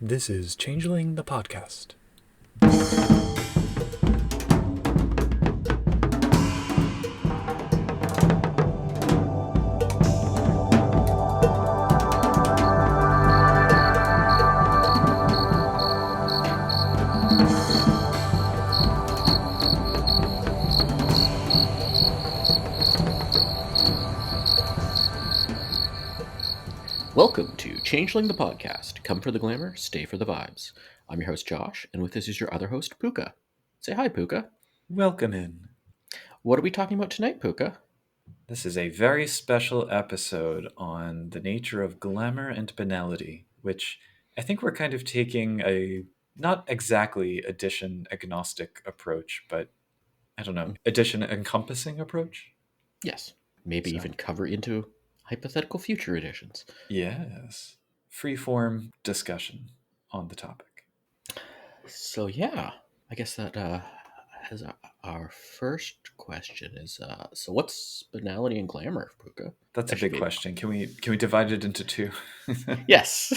This is Changeling the podcast. Welcome to Changeling the podcast. Come for the glamour, stay for the vibes. I'm your host Josh, and with us is your other host Puka. Say hi, Puka. Welcome in. What are we talking about tonight, Puka? This is a very special episode on the nature of glamour and banality, which I think we're kind of taking a not exactly edition agnostic approach, but I don't know, edition encompassing approach. Yes, maybe So, even cover into hypothetical future editions. yes, freeform discussion on the topic. So yeah, I guess that has our first question is so what's banality and glamour, Puka? That's a That should big be question. Can we divide it into two? yes.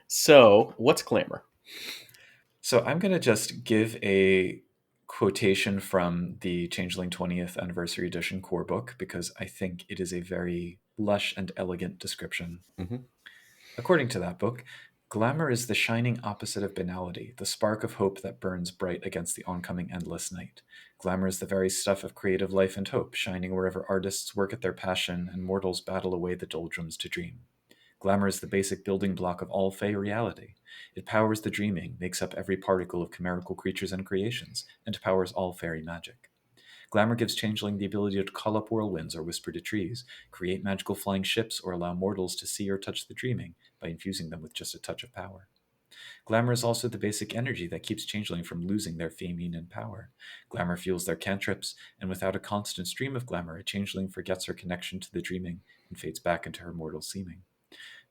So what's glamour? So I'm going to just give a quotation from the Changeling 20th Anniversary Edition core book because I think it is a very lush and elegant description. Mm-hmm. According to that book, glamour is the shining opposite of banality, the spark of hope that burns bright against the oncoming endless night. Glamour is the very stuff of creative life and hope, shining wherever artists work at their passion and mortals battle away the doldrums to dream. Glamour is the basic building block of all fae reality. It powers the dreaming, makes up every particle of chimerical creatures and creations, and powers all fairy magic. Glamour gives Changeling the ability to call up whirlwinds or whisper to trees, create magical flying ships, or allow mortals to see or touch the dreaming by infusing them with just a touch of power. Glamour is also the basic energy that keeps Changeling from losing their famine and power. Glamour fuels their cantrips, and without a constant stream of glamour, a Changeling forgets her connection to the dreaming and fades back into her mortal seeming.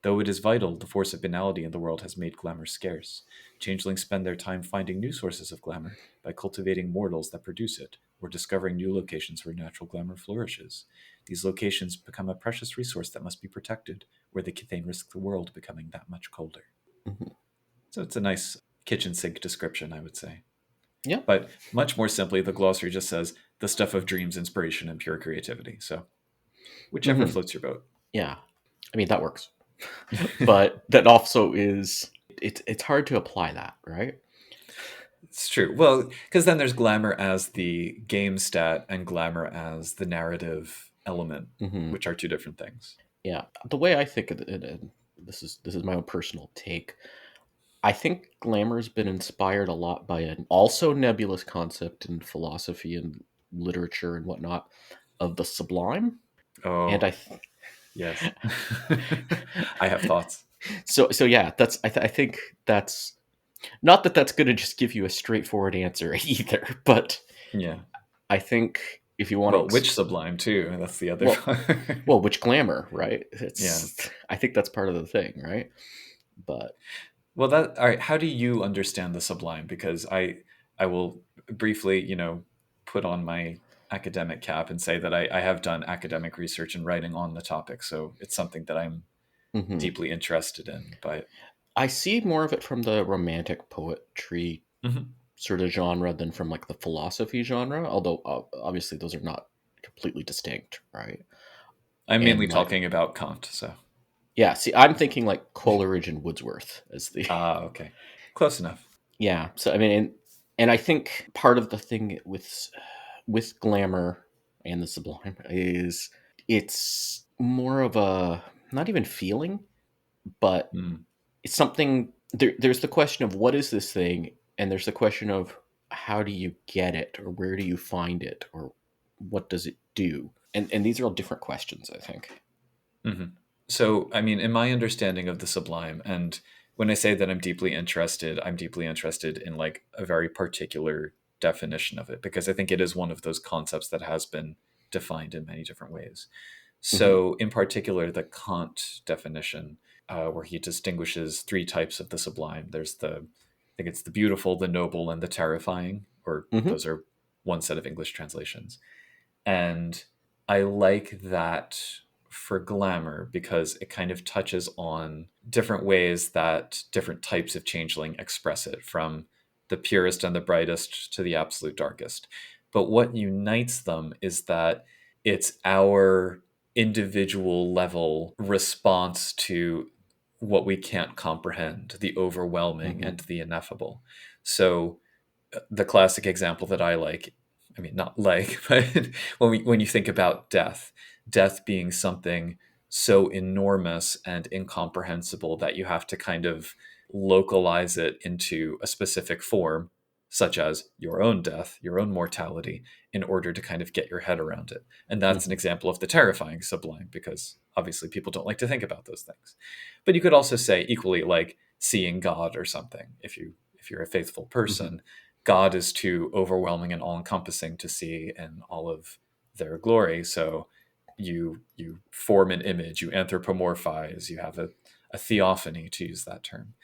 Though it is vital, the force of banality in the world has made glamour scarce. Changelings spend their time finding new sources of glamour by cultivating mortals that produce it, or discovering new locations where natural glamour flourishes. These locations become a precious resource that must be protected, where they can risk the world becoming that much colder. Mm-hmm. So it's a nice kitchen sink description, I would say. Yeah. But much more simply, the glossary just says the stuff of dreams, inspiration, and pure creativity. So whichever Mm-hmm. floats your boat. Yeah. I mean that works. But that also is it's hard to apply that, right? It's true. Well, because then there's glamour as the game stat and glamour as the narrative element, Mm-hmm. which are two different things. Yeah, the way I think of it, and this is my own personal take. I think glamour's been inspired a lot by an also nebulous concept in philosophy and literature and whatnot of the sublime, and Oh, yes. I have thoughts. so yeah, I think that's not that that's going to just give you a straightforward answer either, but Yeah. I think if you want Well, to which sublime too? That's the other well, part. well, which glamour, right? Yeah. I think that's part of the thing, right? But Well, that all right. How do you understand the sublime? Because I will briefly, put on my academic cap and say that I have done academic research and writing on the topic, so it's something that I'm mhm. deeply interested in. But I see more of it from the romantic poetry Mhm. sort of genre than from like the philosophy genre, although obviously those are not completely distinct, right? I'm mainly And like, talking about Kant. So yeah, see, I'm thinking like Coleridge and Wordsworth as the okay, close enough. yeah. So I mean, and I think part of the thing with glamour and the sublime is it's more of a not even feeling, but Mm. it's something there's the question of what is this thing, and there's the question of how do you get it, or where do you find it, or what does it do, and these are all different questions, I think. hmm So, I mean, in my understanding of the sublime, and when I say that I'm deeply interested in like a very particular definition of it because I think it is one of those concepts that has been defined in many different ways. Hmm. So, in particular, the Kant definition, where he distinguishes three types of the sublime. I think it's the beautiful, the noble, and the terrifying, or Hmm. those are one set of English translations. And I like that for glamour because it kind of touches on different ways that different types of changeling express it, from the purest and the brightest to the absolute darkest. But what unites them is that it's our individual level response to what we can't comprehend, the overwhelming and the ineffable. So the classic example that I like, I mean, not like, but when you think about death being something so enormous and incomprehensible that you have to kind of localize it into a specific form, such as your own death, your own mortality, in order to kind of get your head around it. And that's an example of the terrifying sublime, because obviously people don't like to think about those things. But you could also say equally like seeing God or something. If you're a faithful person, God is too overwhelming and all-encompassing to see in all of their glory. So you form an image, you anthropomorphize, you have a theophany, to use that term.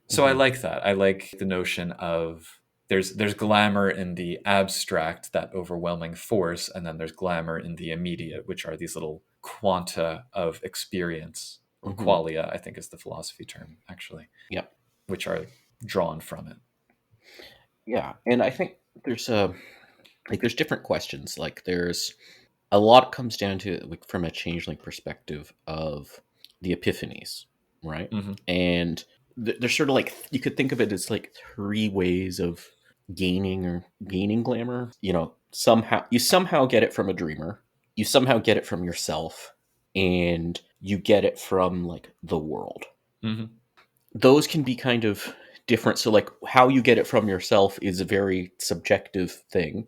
So I like that. I like the notion of there's glamour in the abstract, that overwhelming force, and then there's glamour in the immediate, which are these little quanta of experience, or qualia, I think is the philosophy term, actually. Yep. Which are drawn from it. Yeah, and I think there's there's different questions. Like there's a lot comes down to, like, from a changeling perspective, of the epiphanies, right? And there's sort of like, you could think of it as like three ways of gaining glamour. You know, you somehow get it from a dreamer, you somehow get it from yourself, and you get it from like the world. Those can be kind of different. So like how you get it from yourself is a very subjective thing.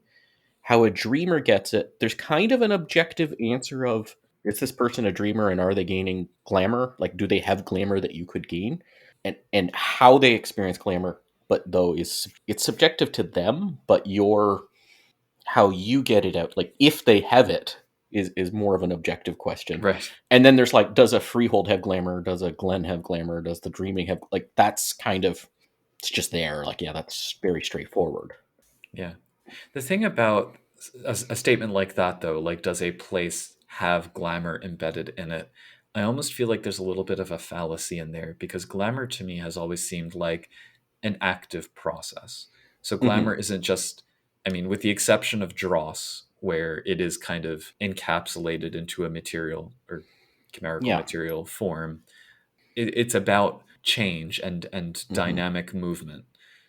How a dreamer gets it, there's kind of an objective answer of, is this person a dreamer and are they gaining glamour? Like, do they have glamour that you could gain? And how they experience glamour, but though it's subjective to them, but how you get it out, like if they have it, is more of an objective question. Right. And then there's like, does a freehold have glamour? Does a glen have glamour? Does the dreaming have, like, that's kind of, it's just there. Like, yeah, that's very straightforward. Yeah. The thing about a statement like that, though, like, does a place have glamour embedded in it? I almost feel like there's a little bit of a fallacy in there, because glamour to me has always seemed like an active process. So glamour isn't just, I mean, with the exception of dross, where it is kind of encapsulated into a material or chimerical material form, it's about change and dynamic movement.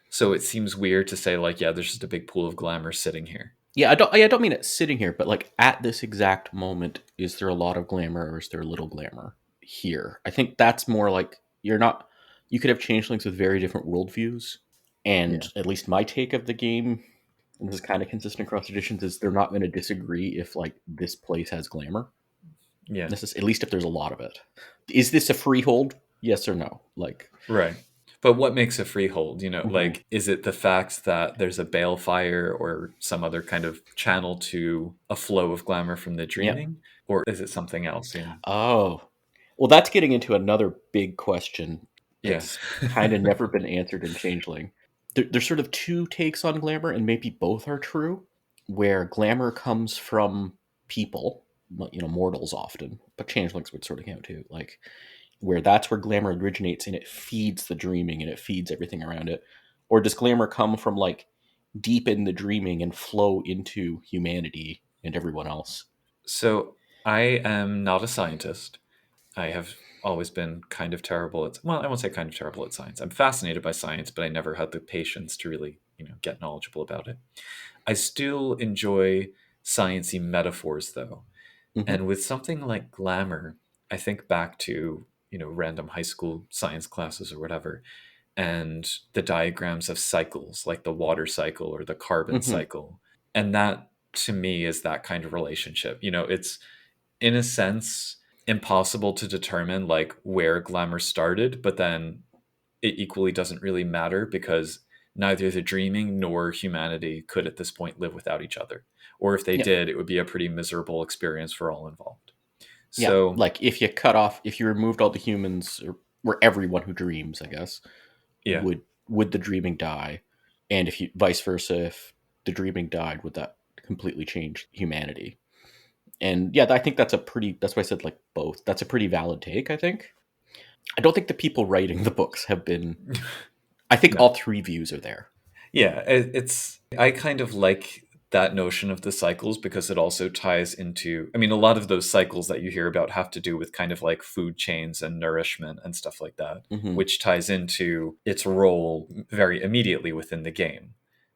So it seems weird to say like, yeah, there's just a big pool of glamour sitting here. Yeah, I don't mean it sitting here, but like at this exact moment, is there a lot of glamour or is there little glamour here? I think that's more like, you could have changelings with very different worldviews. And at least my take of the game, and this is kind of consistent across editions, is they're not going to disagree if like this place has glamour. Yeah. This is, at least if there's a lot of it. Is this a freehold? Yes or no? Like, right. But what makes a freehold? You know, like, is it the fact that there's a balefire or some other kind of channel to a flow of glamour from the dreaming? Or is it something else? Yeah. Oh, well, that's getting into another big question that's kind of never been answered in Changeling. There's sort of two takes on glamour, and maybe both are true, where glamour comes from people, you know, mortals often, but changelings would sort of count too, like, where that's where glamour originates and it feeds the dreaming and it feeds everything around it. Or does glamour come from like deep in the dreaming and flow into humanity and everyone else? So I am not a scientist. I have always been kind of terrible at, well, I won't say kind of terrible at science. I'm fascinated by science, but I never had the patience to really, get knowledgeable about it. I still enjoy sciencey metaphors, though. And with something like glamour, I think back to, random high school science classes or whatever, and the diagrams of cycles, like the water cycle or the carbon cycle. And that, to me, is that kind of relationship. It's, in a sense, impossible to determine like where glamour started, but then it equally doesn't really matter, because neither the dreaming nor humanity could at this point live without each other. Or if they did, it would be a pretty miserable experience for all involved. So like if you removed all the humans, or everyone who dreams, I guess, would the dreaming die? And vice versa, if the dreaming died, would that completely change humanity? And yeah, I think that's that's why I said like both. That's a pretty valid take, I think. I don't think the people writing the books have been, I think No. all three views are there. Yeah, I kind of like that notion of the cycles because it also ties into, I mean, a lot of those cycles that you hear about have to do with kind of like food chains and nourishment and stuff like that, Hmm. which ties into its role very immediately within the game.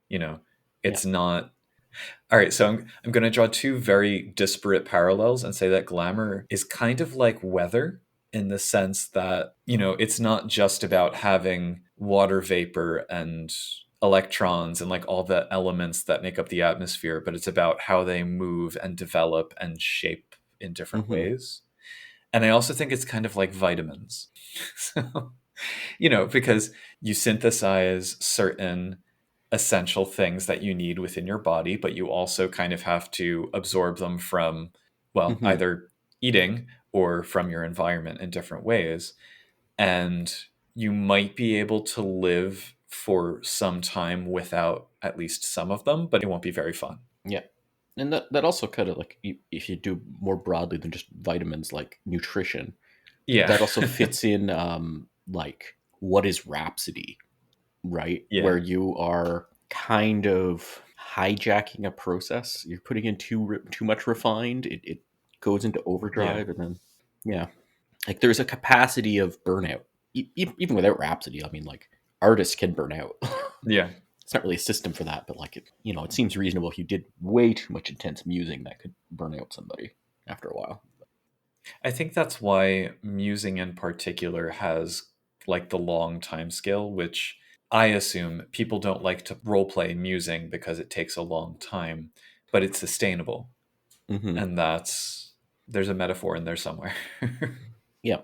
You know, Yeah. it's not. All right, so I'm going to draw two very disparate parallels and say that glamour is kind of like weather in the sense that, it's not just about having water vapor and electrons and like all the elements that make up the atmosphere, but it's about how they move and develop and shape in different Hmm. ways. And I also think it's kind of like vitamins. So, because you synthesize certain essential things that you need within your body, but you also kind of have to absorb them from, well, Hmm. either eating or from your environment in different ways. And you might be able to live for some time without at least some of them, but it won't be very fun. Yeah. And that also kind of like, if you do more broadly than just vitamins, like nutrition, Yeah. that also fits in, like, what is Rhapsody, right? Yeah. Where you are kind of hijacking a process. You're putting in too much refined. It goes into Yeah. overdrive, and then yeah, like there's a capacity of burnout. Even without Rhapsody, I mean, like artists can burn out. Yeah. It's not really a system for that, but like it seems reasonable if you did way too much intense musing that could burn out somebody after a while. I think that's why musing in particular has like the long time scale, which I assume people don't like to role play musing because it takes a long time, but it's sustainable. Hmm. And there's a metaphor in there somewhere. Yeah.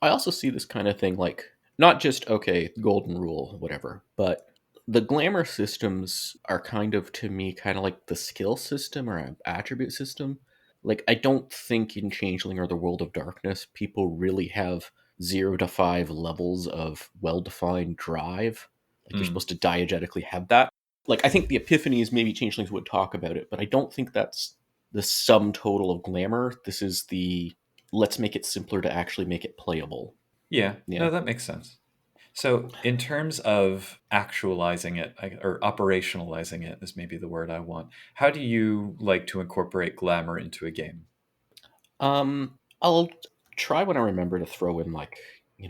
I also see this kind of thing like not just okay, golden rule, whatever, but the glamour systems are kind of to me kind of like the skill system or attribute system. Like I don't think in Changeling or the World of Darkness people really have 0 to 5 levels of well-defined drive. Like you're Mm. supposed to diegetically have that. Like I think the epiphanies maybe Changelings would talk about it, but I don't think that's the sum total of glamour. This is the let's make it simpler to actually make it playable. Yeah, Yeah. no, that makes sense. So, in terms of actualizing it, or operationalizing it is maybe the word I want, how do you like to incorporate glamour into a game? I'll try when I remember to throw in like,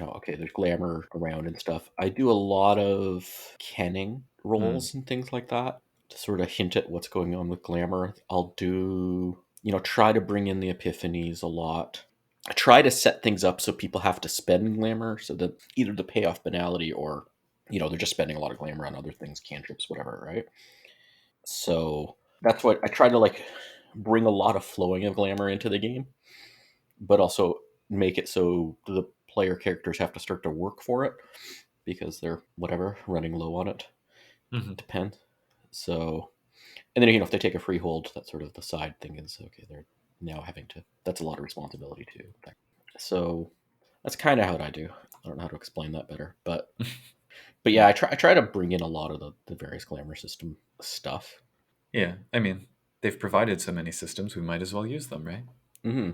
okay, there's glamour around and stuff. I do a lot of kenning Mm. rolls and things like that to sort of hint at what's going on with glamour. I'll do, try to bring in the epiphanies a lot. I try to set things up so people have to spend glamour so that either to pay off banality or, they're just spending a lot of glamour on other things, cantrips, whatever, right? So that's what I try to like bring a lot of flowing of glamour into the game, but also make it so the player characters have to start to work for it because they're whatever running low on it. Hmm. Depends. So, and then if they take a free hold, that's sort of the side thing is okay. They're now having to. That's a lot of responsibility too. So that's kind of how I do. I don't know how to explain that better, but yeah, Yeah. I try to bring in a lot of the various glamour system stuff. Yeah. I mean, they've provided so many systems, we might as well use them, right? Hmm.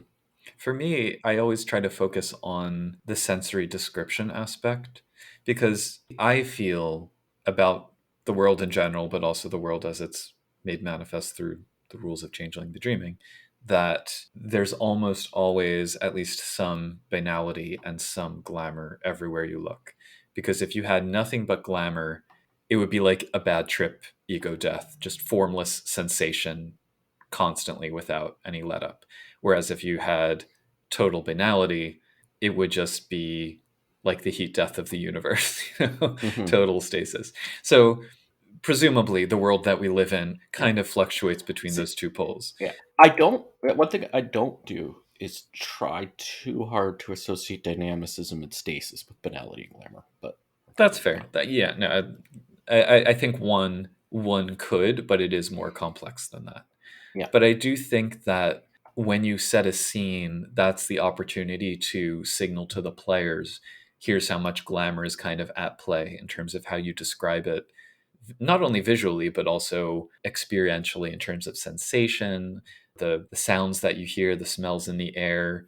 For me, I always try to focus on the sensory description aspect because I feel about the world in general, but also the world as it's made manifest through the rules of Changeling the Dreaming, that there's almost always at least some banality and some glamour everywhere you look. Because if you had nothing but glamour, it would be like a bad trip, ego death, just formless sensation constantly without any let up. Whereas if you had total banality, it would just be like the heat death of the universe, Hmm. total stasis. So presumably the world that we live in Yeah. kind of fluctuates between See, those two poles. yeah. I don't. One thing I don't do is try too hard to associate dynamicism and stasis with banality and glamour. But That's fair. That, yeah, no, I think one could, but it is more complex than that. yeah. But I do think that when you set a scene, that's the opportunity to signal to the players, here's how much glamour is kind of at play in terms of how you describe it, not only visually, but also experientially in terms of sensation, the sounds that you hear, the smells in the air,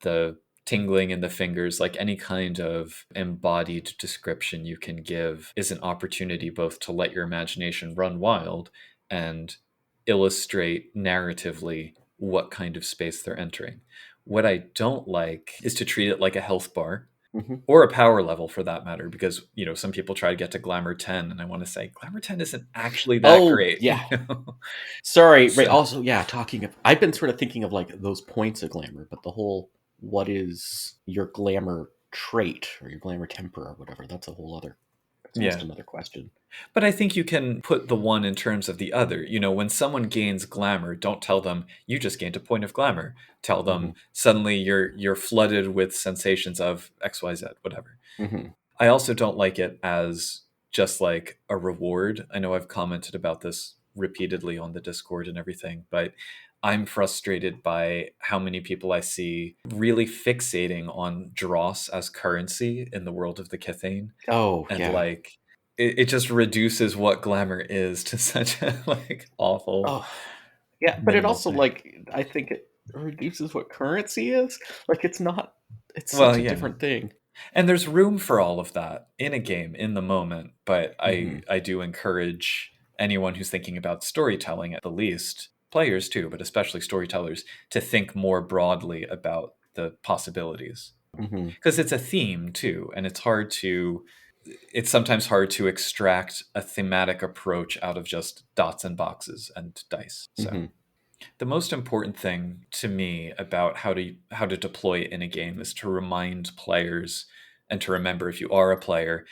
the tingling in the fingers, like any kind of embodied description you can give is an opportunity both to let your imagination run wild and illustrate narratively what kind of space they're entering. What I don't like is to treat it like a health bar or a power level for that matter, because, some people try to get to Glamour 10 and I want to say Glamour 10 isn't actually that great. Yeah. Sorry. So- Right. Also, yeah, I've been sort of thinking of like those points of glamour, but the whole, what is your glamour trait or your glamour temper or whatever? That's a whole other, it's almost another question. But I think you can put the one in terms of the other. When someone gains glamour, don't tell them you just gained a point of glamour. Tell them suddenly you're flooded with sensations of XYZ, whatever. I also don't like it as just like a reward. I know I've commented about this repeatedly on the Discord and everything, but I'm frustrated by how many people I see really fixating on dross as currency in the world of the Cthane. Oh, And yeah. like it just reduces what glamour is to such a like awful. Oh, yeah, but it also thing. like I think it reduces what currency is. Like it's not. It's Well, such a yeah. different thing. And there's room for all of that in a game in the moment, but I do encourage anyone who's thinking about storytelling, at the least players too, but especially storytellers, to think more broadly about the possibilities, because it's a theme too, and it's sometimes hard to extract a thematic approach out of just dots and boxes and dice. So the most important thing to me about how to deploy it in a game is to remind players, and to remember, if you are a player,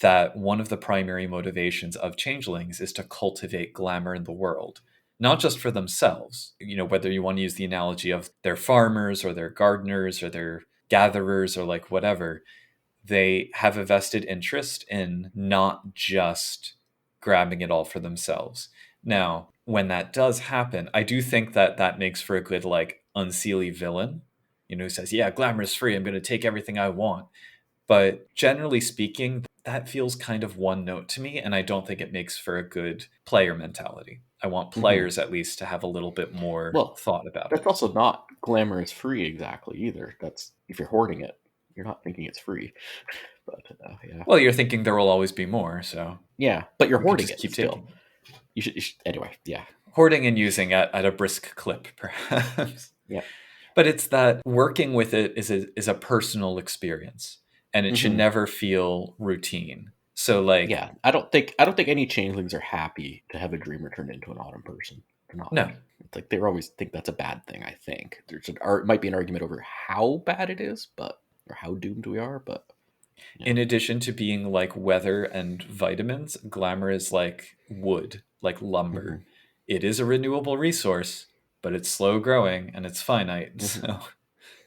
that one of the primary motivations of changelings is to cultivate glamour in the world, not just for themselves. Whether you want to use the analogy of they're farmers or they're gardeners or they're gatherers or like whatever, they have a vested interest in not just grabbing it all for themselves. Now, when that does happen, I do think that makes for a good, like, unseelie villain, who says, yeah, glamour is free, I'm going to take everything I want. But generally speaking, that feels kind of one note to me, and I don't think it makes for a good player mentality. I want players at least to have a little bit more thought about it. That's also not glamour is free exactly either. That's if you're hoarding it, you're not thinking it's free. But yeah. Well, you're thinking there will always be more, so yeah, but you're hoarding just it keep still. taking. You should anyway. Yeah, hoarding and using at a brisk clip, perhaps. Yeah. But it's that working with it is a personal experience, and it should never feel routine. So like, yeah, I don't think any changelings are happy to have a dreamer turn into an autumn person. They're not. No. It's like they always think that's a bad thing. I think might be an argument over how bad it is, or how doomed we are. But in addition to being like weather and vitamins, glamour is like wood, like lumber. It is a renewable resource, but it's slow growing and it's finite. So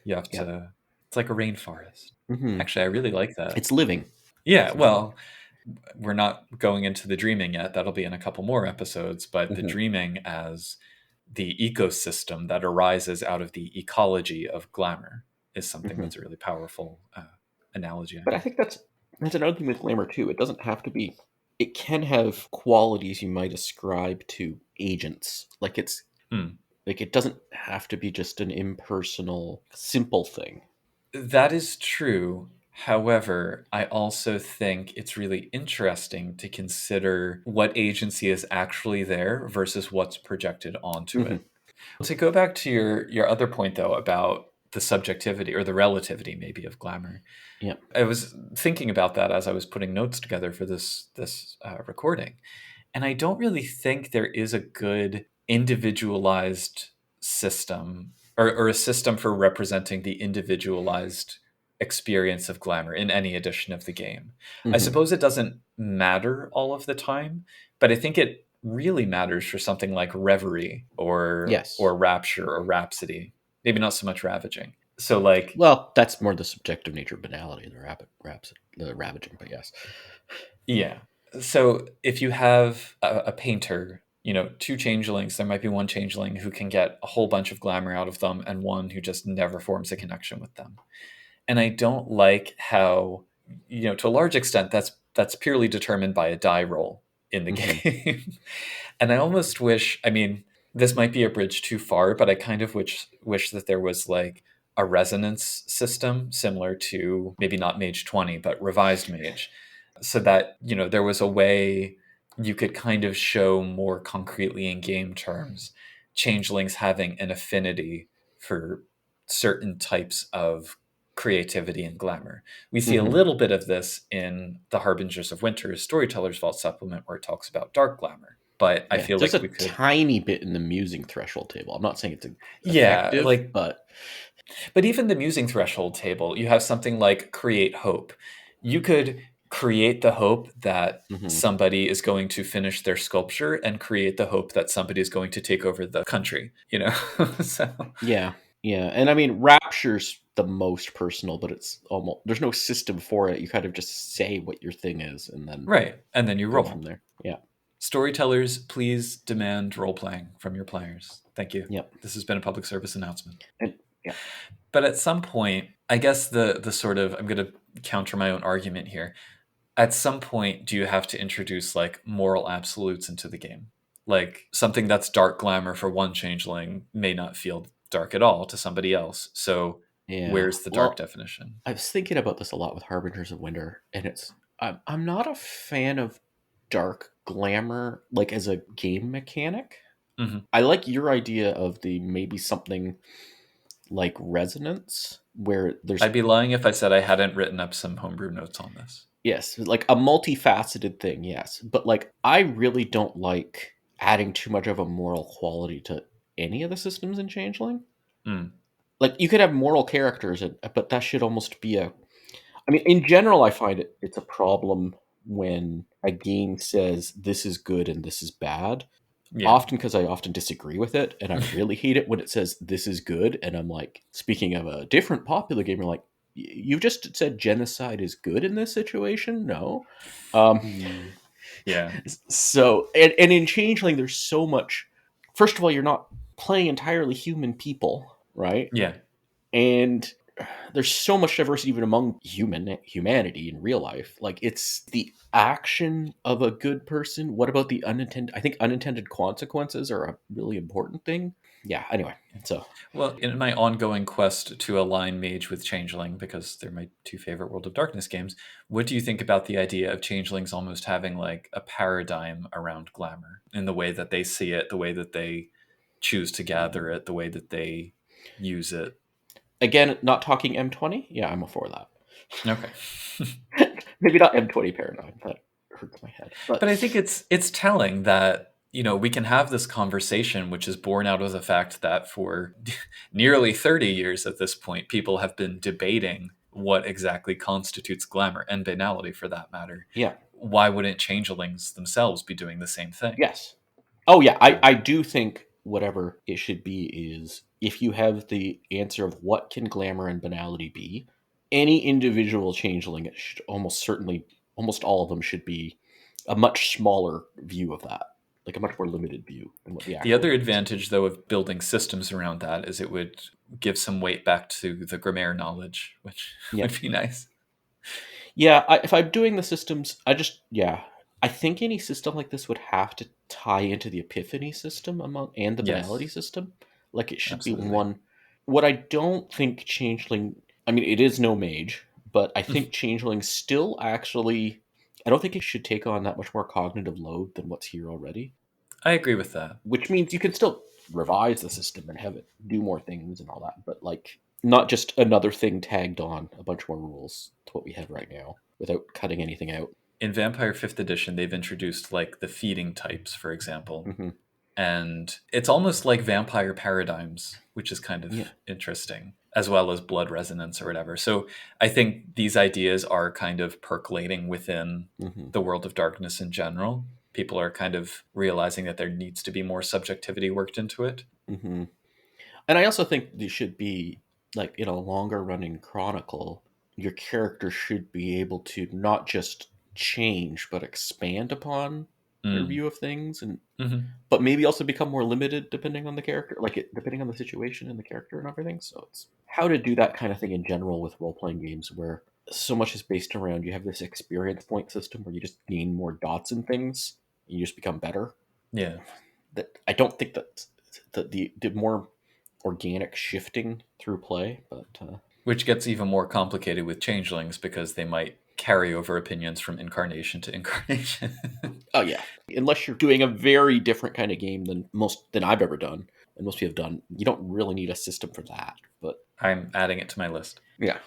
you have to. It's like a rainforest. Actually, I really like that. It's living. Yeah, well, we're not going into the dreaming yet. That'll be in a couple more episodes. But the dreaming as the ecosystem that arises out of the ecology of glamour is something that's a really powerful analogy. But I think that's another thing with glamour too. It doesn't have to be. It can have qualities you might ascribe to agents. Like it's like it doesn't have to be just an impersonal, simple thing. That is true. However, I also think it's really interesting to consider what agency is actually there versus what's projected onto it. To go back to your other point, though, about the subjectivity or the relativity maybe of glamour. Yeah, I was thinking about that as I was putting notes together for this recording. And I don't really think there is a good individualized system or a system for representing the individualized experience of glamour in any edition of the game. I suppose it doesn't matter all of the time, but I think it really matters for something like Reverie or Rapture or Rhapsody. Maybe not so much Ravaging. So like, well, that's more the subjective nature of banality, the ravaging, but yes. Yeah. So if you have a painter, two changelings, there might be one changeling who can get a whole bunch of glamour out of them and one who just never forms a connection with them. And I don't like how, to a large extent, that's purely determined by a die roll in the game. And I almost wish, this might be a bridge too far, but I kind of wish that there was like a resonance system similar to maybe not Mage 20, but revised Mage, so that, there was a way you could kind of show more concretely in game terms changelings having an affinity for certain types of creativity and glamour. We see a little bit of this in the Harbingers of Winter Storyteller's Vault supplement, where it talks about dark glamour. But I feel there's like a we could, tiny bit in the musing threshold table. I'm not saying it's yeah, effective, but even the musing threshold table, you have something like create hope. You could create the hope that somebody is going to finish their sculpture and create the hope that somebody is going to take over the country, So, yeah. And I mean, Rapture's the most personal, but it's almost, there's no system for it. You kind of just say what your thing is and then right. And then you go roll. from there. Yeah. Storytellers, please demand role playing from your players. Thank you. Yep. This has been a public service announcement. And, yeah. But at some point, I guess the sort of, I'm going to counter my own argument here. At some point, do you have to introduce like moral absolutes into the game? Like something that's dark glamour for one changeling may not feel dark at all to somebody else. So where's the dark definition? I was thinking about this a lot with Harbingers of Winter, and I'm not a fan of dark glamour like as a game mechanic. I like your idea of the maybe something like resonance where there's, I'd be lying if I said I hadn't written up some homebrew notes on this. yes, like a multifaceted thing, yes. But like I really don't like adding too much of a moral quality to any of the systems in Changeling. Like you could have moral characters, but that should almost be a, I mean, in general, I find it's a problem when a game says this is good and this is bad. Yeah. Often because I often disagree with it, and I really hate it when it says this is good. And I'm like, speaking of a different popular game, you're like, you just said genocide is good in this situation? No. Yeah. So, and in Changeling, there's so much. First of all, you're not playing entirely human people, right? Yeah. And there's so much diversity even among humanity in real life. Like it's the action of a good person. What about the unintended? I think unintended consequences are a really important thing. Yeah. Anyway, so well, in my ongoing quest to align Mage with Changeling, because they're my two favorite World of Darkness games, what do you think about the idea of Changelings almost having like a paradigm around glamour in the way that they see it, the way that they choose to gather it, the way that they use it? Again, not talking M20. Yeah, I'm for that. Okay. Maybe not M20 paradigm. That hurts my head. But I think it's telling that, we can have this conversation, which is born out of the fact that for nearly 30 years at this point, people have been debating what exactly constitutes glamour and banality, for that matter. Yeah. Why wouldn't changelings themselves be doing the same thing? Yes. Oh, yeah. I do think whatever it should be is, if you have the answer of what can glamour and banality be, any individual changeling, it should almost all of them should be a much smaller view of that, like a much more limited view than what the actual. The other advantage, though, of building systems around that is it would give some weight back to the Grammar knowledge, which would be nice. Yeah, if I'm doing the systems, I think any system like this would have to tie into the Epiphany system and the banality system. Like it should be one. What I don't think Changeling, I mean, it is no Mage, but I think Changeling still actually, I don't think it should take on that much more cognitive load than what's here already. I agree with that. Which means you can still revise the system and have it do more things and all that, but like not just another thing tagged on a bunch more rules to what we have right now without cutting anything out. In Vampire 5th edition, they've introduced like the feeding types, for example. And it's almost like vampire paradigms, which is kind of interesting, as well as blood resonance or whatever. So I think these ideas are kind of percolating within the World of Darkness in general. People are kind of realizing that there needs to be more subjectivity worked into it. And I also think there should be, like, in a longer running chronicle, your character should be able to not just change, but expand upon their view of things, and but maybe also become more limited depending on the character, depending on the situation and the character and everything. So it's how to do that kind of thing in general with role-playing games, where so much is based around you have this experience point system where you just gain more dots and things, and you just become better. Yeah. That I don't think that the more organic shifting through play, but Which gets even more complicated with changelings because they might carry over opinions from incarnation to incarnation. oh yeah, unless you're doing a very different kind of game than I've ever done, and most people have done, you don't really need a system for that. But I'm adding it to my list. yeah,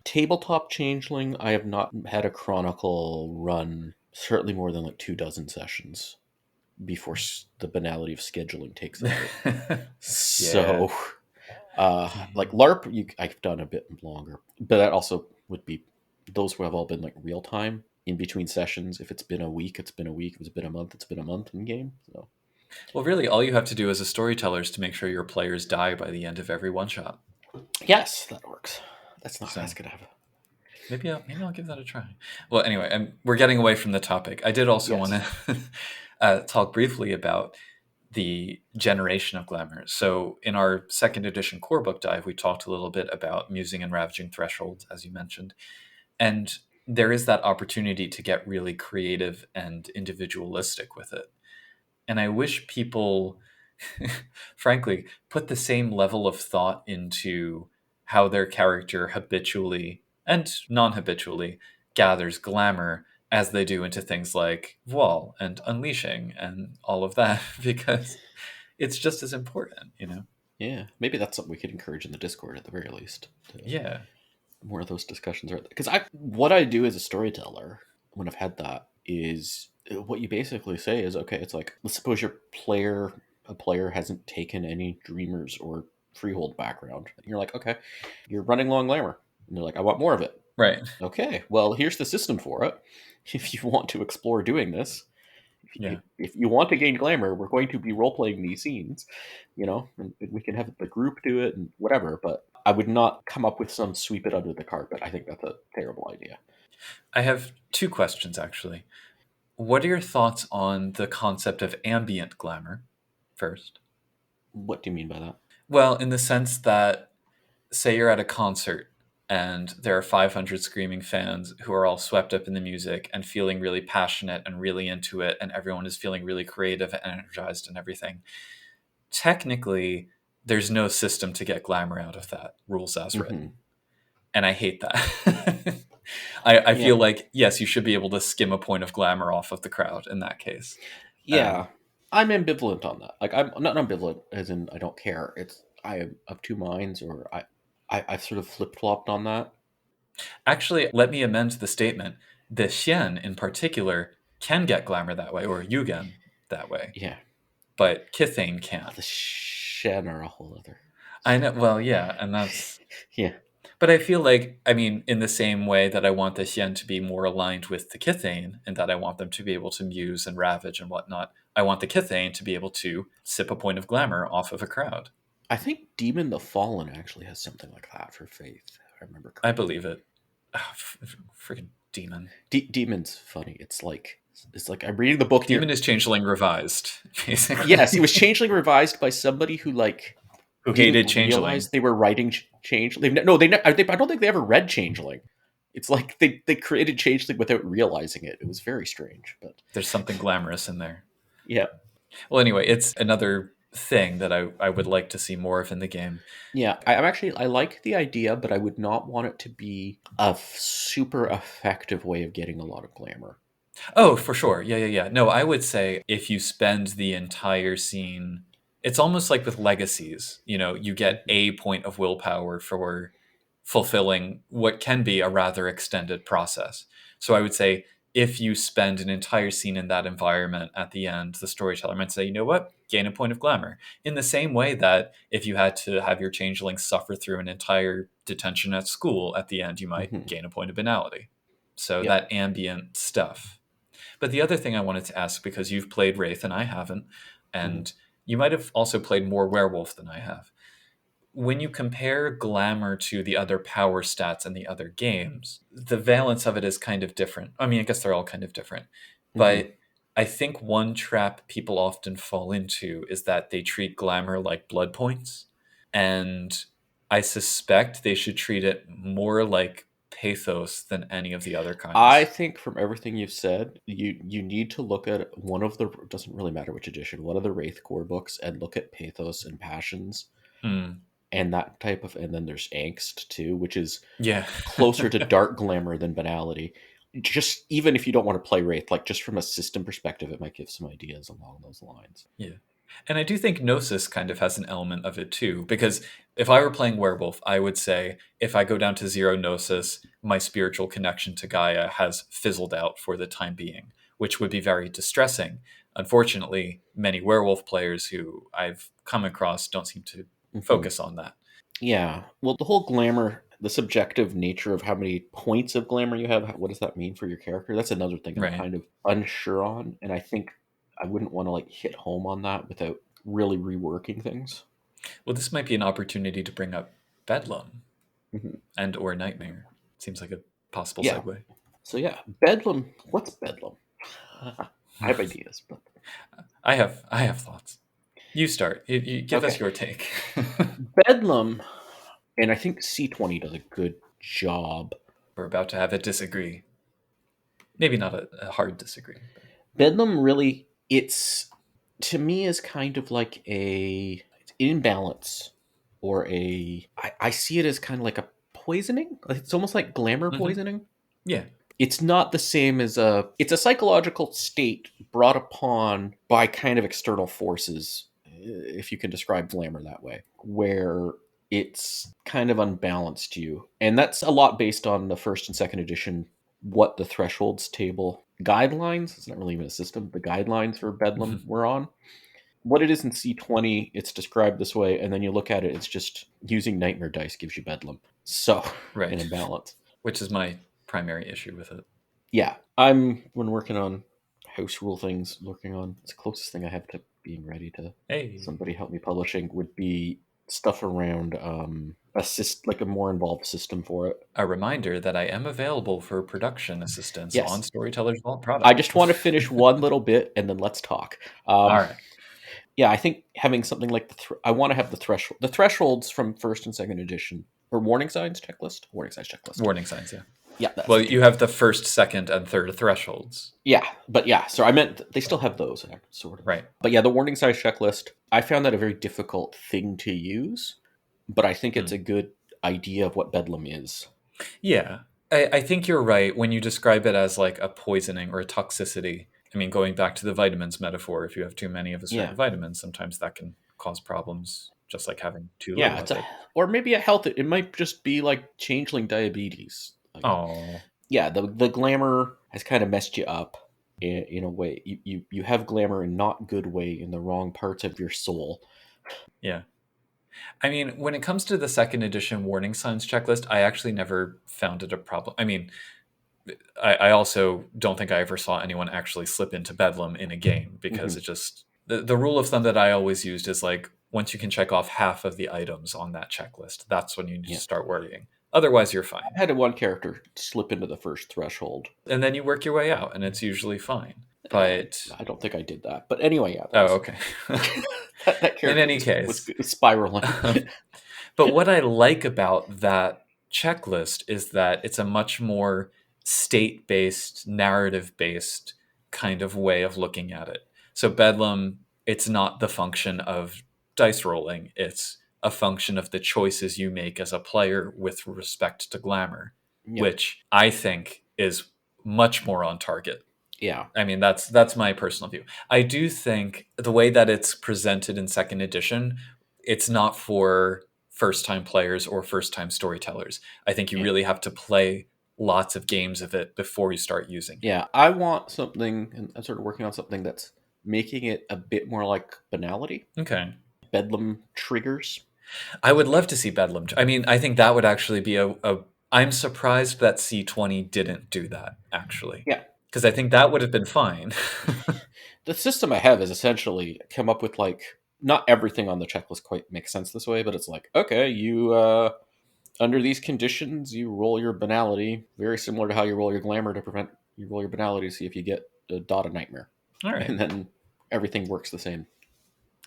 tabletop changeling, I have not had a chronicle run certainly more than like 24 sessions before the banality of scheduling takes it out. So like LARP, I've done a bit longer, but that also would be, those have all been like real time in between sessions. If it's been a week, it's been a week. If it's been a month, it's been a month in game. So, Well, really, all you have to do as a storyteller is to make sure your players die by the end of every one shot. yes, that works. That's not So, that's gonna happen. Maybe I'll give that a try. Well, anyway, we're getting away from the topic. I did also want to talk briefly about the generation of glamour. So in our second edition core book dive, we talked a little bit about musing and ravaging thresholds, as you mentioned. And there is that opportunity to get really creative and individualistic with it. And I wish people, frankly, put the same level of thought into how their character habitually and non-habitually gathers glamour as they do into things like Voile and Unleashing and all of that, because it's just as important, you know? Yeah, maybe that's something we could encourage in the Discord at the very least. Yeah. More of those discussions are, because what I do as a storyteller when I've had that is what you basically say is, okay, it's like, let's suppose a player hasn't taken any dreamers or freehold background. And you're like, okay, you're running long glamour. And they're like, I want more of it. Right. Okay, well, here's the system for it. If you want to explore doing this, Yeah. if you want to gain glamour, we're going to be role playing these scenes, and we can have the group do it and whatever. But I would not come up with some sweep it under the carpet. I think that's a terrible idea. I have two questions, actually. What are your thoughts on the concept of ambient glamour first? What do you mean by that? Well, in the sense that, say you're at a concert and there are 500 screaming fans who are all swept up in the music and feeling really passionate and really into it, and everyone is feeling really creative and energized and everything. Technically, there's no system to get glamour out of that, rules as written. And I hate that. I feel like, yes, you should be able to skim a point of glamour off of the crowd in that case. Yeah. I'm ambivalent on that. Like, I'm not ambivalent as in I don't care. It's I am of two minds, or I've sort of flip-flopped on that. Actually, let me amend the statement. The Xian in particular can get glamour that way, or Yugen that way. Yeah. But Kithane can't. The Shen are a whole other. I know. Well, yeah, and that's Yeah. But I feel like, I mean, in the same way that I want the Xian to be more aligned with the Kithane, and that I want them to be able to muse and ravage and whatnot, I want the Kithane to be able to sip a point of glamour off of a crowd. I think Demon the Fallen actually has something like that for Faith. If I remember correctly. I believe it. Oh, freaking Demon. Demon's funny. It's like I'm reading the book. Demon is Changeling revised, basically. Yes, he was Changeling revised by somebody who who hated Changeling. They were writing Changeling. I don't think they ever read Changeling. It's like they created Changeling without realizing it. It was very strange, but there's something glamorous in there. Yeah. Well, anyway, it's another thing that I would like to see more of in the game. Yeah, I like the idea, but I would not want it to be a super effective way of getting a lot of glamour. Oh, for sure. Yeah. No, I would say if you spend the entire scene, it's almost like with legacies, you get a point of willpower for fulfilling what can be a rather extended process. So I would say if you spend an entire scene in that environment, at the end, the storyteller might say, you know what, gain a point of glamour. In the same way that if you had to have your changeling suffer through an entire detention at school, at the end, you might gain a point of banality. So that ambient stuff. But the other thing I wanted to ask, because you've played Wraith and I haven't, and you might have also played more Werewolf than I have. When you compare glamour to the other power stats in the other games, the valence of it is kind of different. I mean, I guess they're all kind of different. But I think one trap people often fall into is that they treat glamour like blood points. And I suspect they should treat it more like pathos than any of the other kinds. I think from everything you've said, you need to look at one of the, it doesn't really matter which edition, one of the Wraith core books, and look at pathos and passions and that type of, and then there's angst too, which is closer to dark glamour than banality. Just even if you don't want to play Wraith, like just from a system perspective, it might give some ideas along those lines. Yeah. And I do think Gnosis kind of has an element of it too, because if I were playing Werewolf, I would say if I go down to 0 Gnosis, my spiritual connection to Gaia has fizzled out for the time being, which would be very distressing. Unfortunately, many Werewolf players who I've come across don't seem to focus on that. Yeah. Well, the whole glamour, the subjective nature of how many points of glamour you have, what does that mean for your character? That's another thing I'm kind of unsure on. And I think I wouldn't want to like hit home on that without really reworking things. Well, this might be an opportunity to bring up Bedlam and or Nightmare. Seems like a possible segue. So yeah, Bedlam. What's Bedlam? I have ideas, but I have thoughts. You start. You give us your take. Bedlam, and I think C20 does a good job. We're about to have a disagree. Maybe not a hard disagree. Bedlam really, it's, to me, is kind of like a imbalance, or I see it as kind of like a poisoning. It's almost like glamour poisoning. Yeah. It's not the same as it's a psychological state brought upon by kind of external forces, if you can describe glamour that way, where it's kind of unbalanced you. And that's a lot based on the first and second edition, what the thresholds table guidelines, it's not really even a system, the guidelines for Bedlam were on. What it is in C20, it's described this way, and then you look at it, it's just using nightmare dice gives you Bedlam. So, an imbalance. Which is my primary issue with it. Yeah, when working on house rule things, working on, it's the closest thing I have to being ready to somebody help me publishing would be stuff around like a more involved system for it. A reminder that I am available for production assistance on Storyteller's Vault product. I just want to finish one little bit and then let's talk. All right. Yeah, I think having something like I want to have the thresholds from first and second edition, or warning signs checklist. Warning signs, yeah. Yeah. Well, you have the first, second, and third thresholds. Yeah, but so I meant they still have those, sort of. Right. But yeah, the warning size checklist, I found that a very difficult thing to use, but I think it's a good idea of what Bedlam is. Yeah, I think you're right when you describe it as like a poisoning or a toxicity. I mean, going back to the vitamins metaphor, if you have too many of a certain vitamin, sometimes that can cause problems, just like having too little of it. Or maybe a health, it might just be like changeling diabetes. Yeah, the glamour has kind of messed you up in a way. You have glamour in not good way in the wrong parts of your soul. Yeah. I mean, when it comes to the second edition warning signs checklist, I actually never found it a problem. I mean, I also don't think I ever saw anyone actually slip into Bedlam in a game, because it just, the rule of thumb that I always used is like, once you can check off half of the items on that checklist, that's when you need to start worrying. Otherwise, you're fine. I had one character slip into the first threshold. And then you work your way out, and it's usually fine. But I don't think I did that. But anyway, yeah. Oh, okay. that character in any case. Was spiraling. But what I like about that checklist is that it's a much more state-based, narrative-based kind of way of looking at it. So Bedlam, it's not the function of dice rolling. It's a function of the choices you make as a player with respect to glamour, which I think is much more on target. Yeah. I mean, that's my personal view. I do think the way that it's presented in second edition, it's not for first-time players or first-time storytellers. I think you really have to play lots of games of it before you start using. Yeah, I want something, and I'm sort of working on something that's making it a bit more like banality. Okay. Bedlam triggers. I would love to see Bedlam. I mean, I think that would actually be I'm surprised that C20 didn't do that, actually. Yeah. Because I think that would have been fine. The system I have is essentially come up with like, not everything on the checklist quite makes sense this way, but it's like, okay, you, under these conditions, you roll your banality, very similar to how you roll your glamour you roll your banality to see if you get a dot of nightmare. All right. And then everything works the same.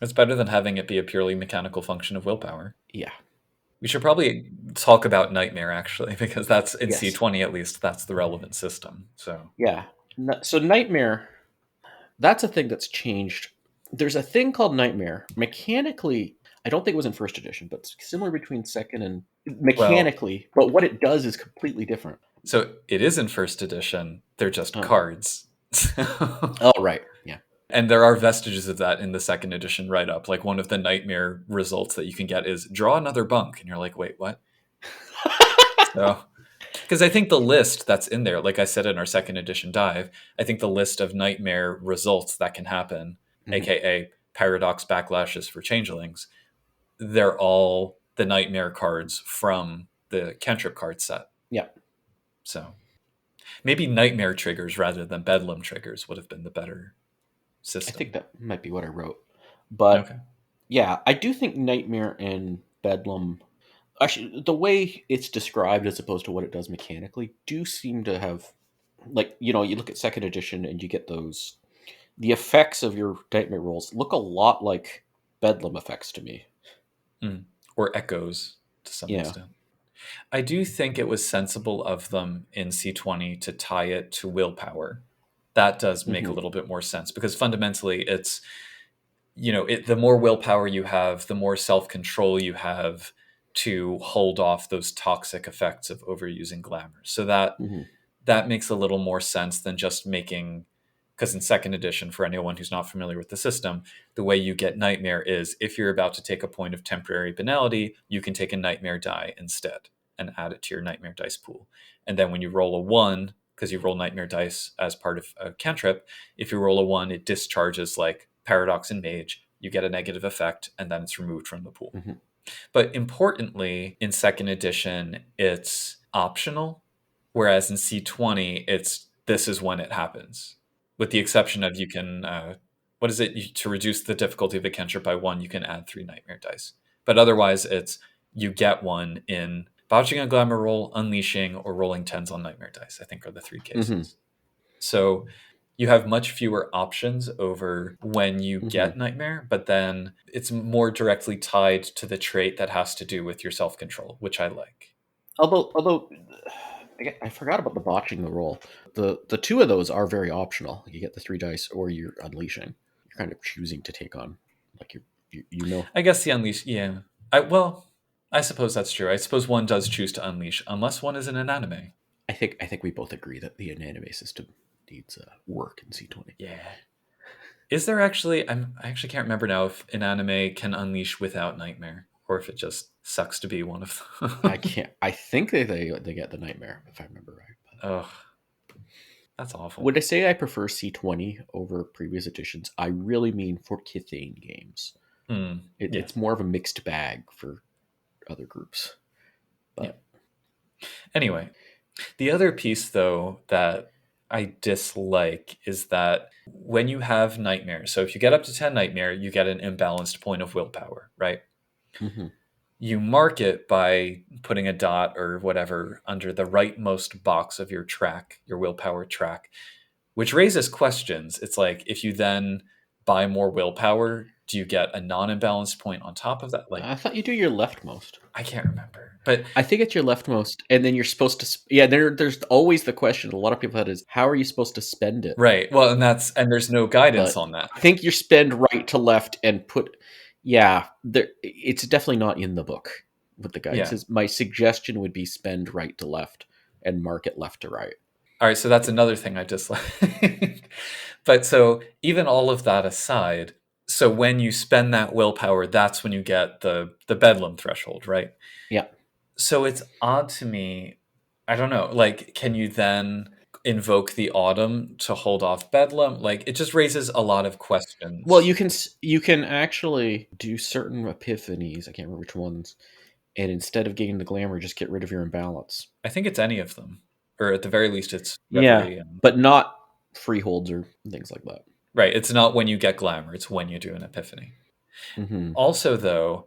It's better than having it be a purely mechanical function of willpower. Yeah. We should probably talk about Nightmare, actually, because that's in Yes. C20 at least. That's the relevant system. So Yeah. So Nightmare, that's a thing that's changed. There's a thing called Nightmare. Mechanically, I don't think it was in first edition, but it's similar between second and well, mechanically. But what it does is completely different. so it is in first edition. They're just Oh, cards. oh right. Yeah. And there are vestiges of that in the second edition write up. Like one of the Nightmare results that you can get is draw another bunk. And you're like, wait, what? So, because I think the list that's in there, like I said in our second edition dive, I think the list of Nightmare results that can happen, aka paradox backlashes for changelings, they're all the Nightmare cards from the cantrip card set. Yeah. So maybe Nightmare triggers rather than Bedlam triggers would have been the better system. I think that might be what I wrote. But Okay. yeah, I do think Nightmare and Bedlam, actually, the way it's described as opposed to what it does mechanically, do seem to have, like, you look at second edition and you get those, the effects of your Nightmare rolls look a lot like Bedlam effects to me. Or echoes to some Yeah. extent. I do think it was sensible of them in C20 to tie it to willpower. That does make a little bit more sense because fundamentally it's, the more willpower you have, the more self-control you have to hold off those toxic effects of overusing glamour. So that makes a little more sense than just making, because in second edition, for anyone who's not familiar with the system, the way you get Nightmare is if you're about to take a point of temporary banality, you can take a Nightmare die instead and add it to your Nightmare dice pool. And then when you roll a 1, because you roll Nightmare dice as part of a cantrip, if you roll a 1, it discharges like Paradox and Mage. You get a negative effect, and then it's removed from the pool. But importantly, in second edition, it's optional, whereas in C20, this is when it happens. With the exception of you can, what is it? To reduce the difficulty of a cantrip by 1, you can add 3 Nightmare dice. But otherwise, it's you get 1 in botching a glamour roll, unleashing, or rolling 10s on Nightmare dice, I think are the 3 cases. So you have much fewer options over when you get Nightmare, but then it's more directly tied to the trait that has to do with your self-control, which I like. Although I forgot about the botching the roll. The two of those are very optional. You get the 3 dice or you're unleashing. You're kind of choosing to take on, like, I guess the unleash, yeah. I suppose that's true. I suppose one does choose to unleash, unless one is in an anime. I think we both agree that the anime system needs work in C20. Yeah. Is there actually? I actually can't remember now if an anime can unleash without Nightmare, or if it just sucks to be one of them. I can't. I think they get the Nightmare, if I remember right. Ugh, that's awful. When I say I prefer C20 over previous editions, I really mean for Kithane games. It's more of a mixed bag for other groups. But anyway, the other piece though that I dislike is that when you have Nightmare, so if you get up to 10 Nightmare, you get an imbalanced point of willpower, right? You mark it by putting a dot or whatever under the rightmost box of your track, your willpower track, which raises questions. It's like, if you then buy more willpower, do you get a non-imbalanced point on top of that? Like, I thought you do your leftmost. I can't remember, but I think it's your leftmost, and then you're supposed to. Yeah, there's always the question a lot of people had is how are you supposed to spend it? right. Well, and there's no guidance on that. I think you spend right to left and put. Yeah, it's definitely not in the book with the guidance. Yeah. My suggestion would be spend right to left and mark it left to right. All right, so that's another thing I dislike. But so even all of that aside, so when you spend that willpower, that's when you get the Bedlam threshold, right? Yeah. So it's odd to me. I don't know. Like, can you then invoke the Autumn to hold off Bedlam? Like, it just raises a lot of questions. Well, you can actually do certain epiphanies. I can't remember which ones. And instead of getting the glamour, just get rid of your imbalance. I think it's any of them. Or at the very least, it's Reverie. Yeah, but not freeholds or things like that. Right. It's not when you get glamour. It's when you do an epiphany. Also, though,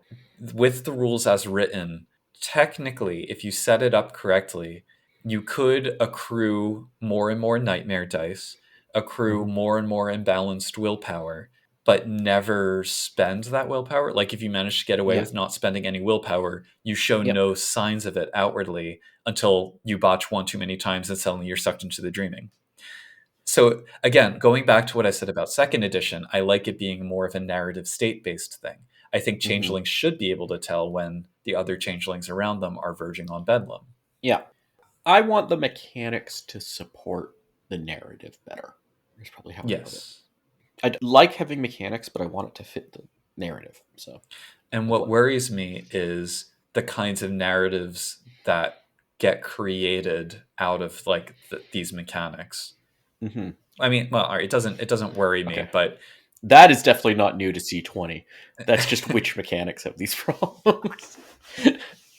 with the rules as written, technically, if you set it up correctly, you could accrue more and more Nightmare dice, accrue more and more imbalanced willpower, but never spend that willpower. Like if you manage to get away with not spending any willpower, you show no signs of it outwardly until you botch one too many times and suddenly you're sucked into the dreaming. So again, going back to what I said about second edition, I like it being more of a narrative state-based thing. I think changelings should be able to tell when the other changelings around them are verging on bedlam. Yeah. I want the mechanics to support the narrative better. That's probably how I put it. I like having mechanics, but I want it to fit the narrative. So, and what worries me is the kinds of narratives that get created out of like these mechanics. Mm-hmm. I mean, well, all right, it doesn't worry me, but that is definitely not new to C20. That's just which mechanics have these problems.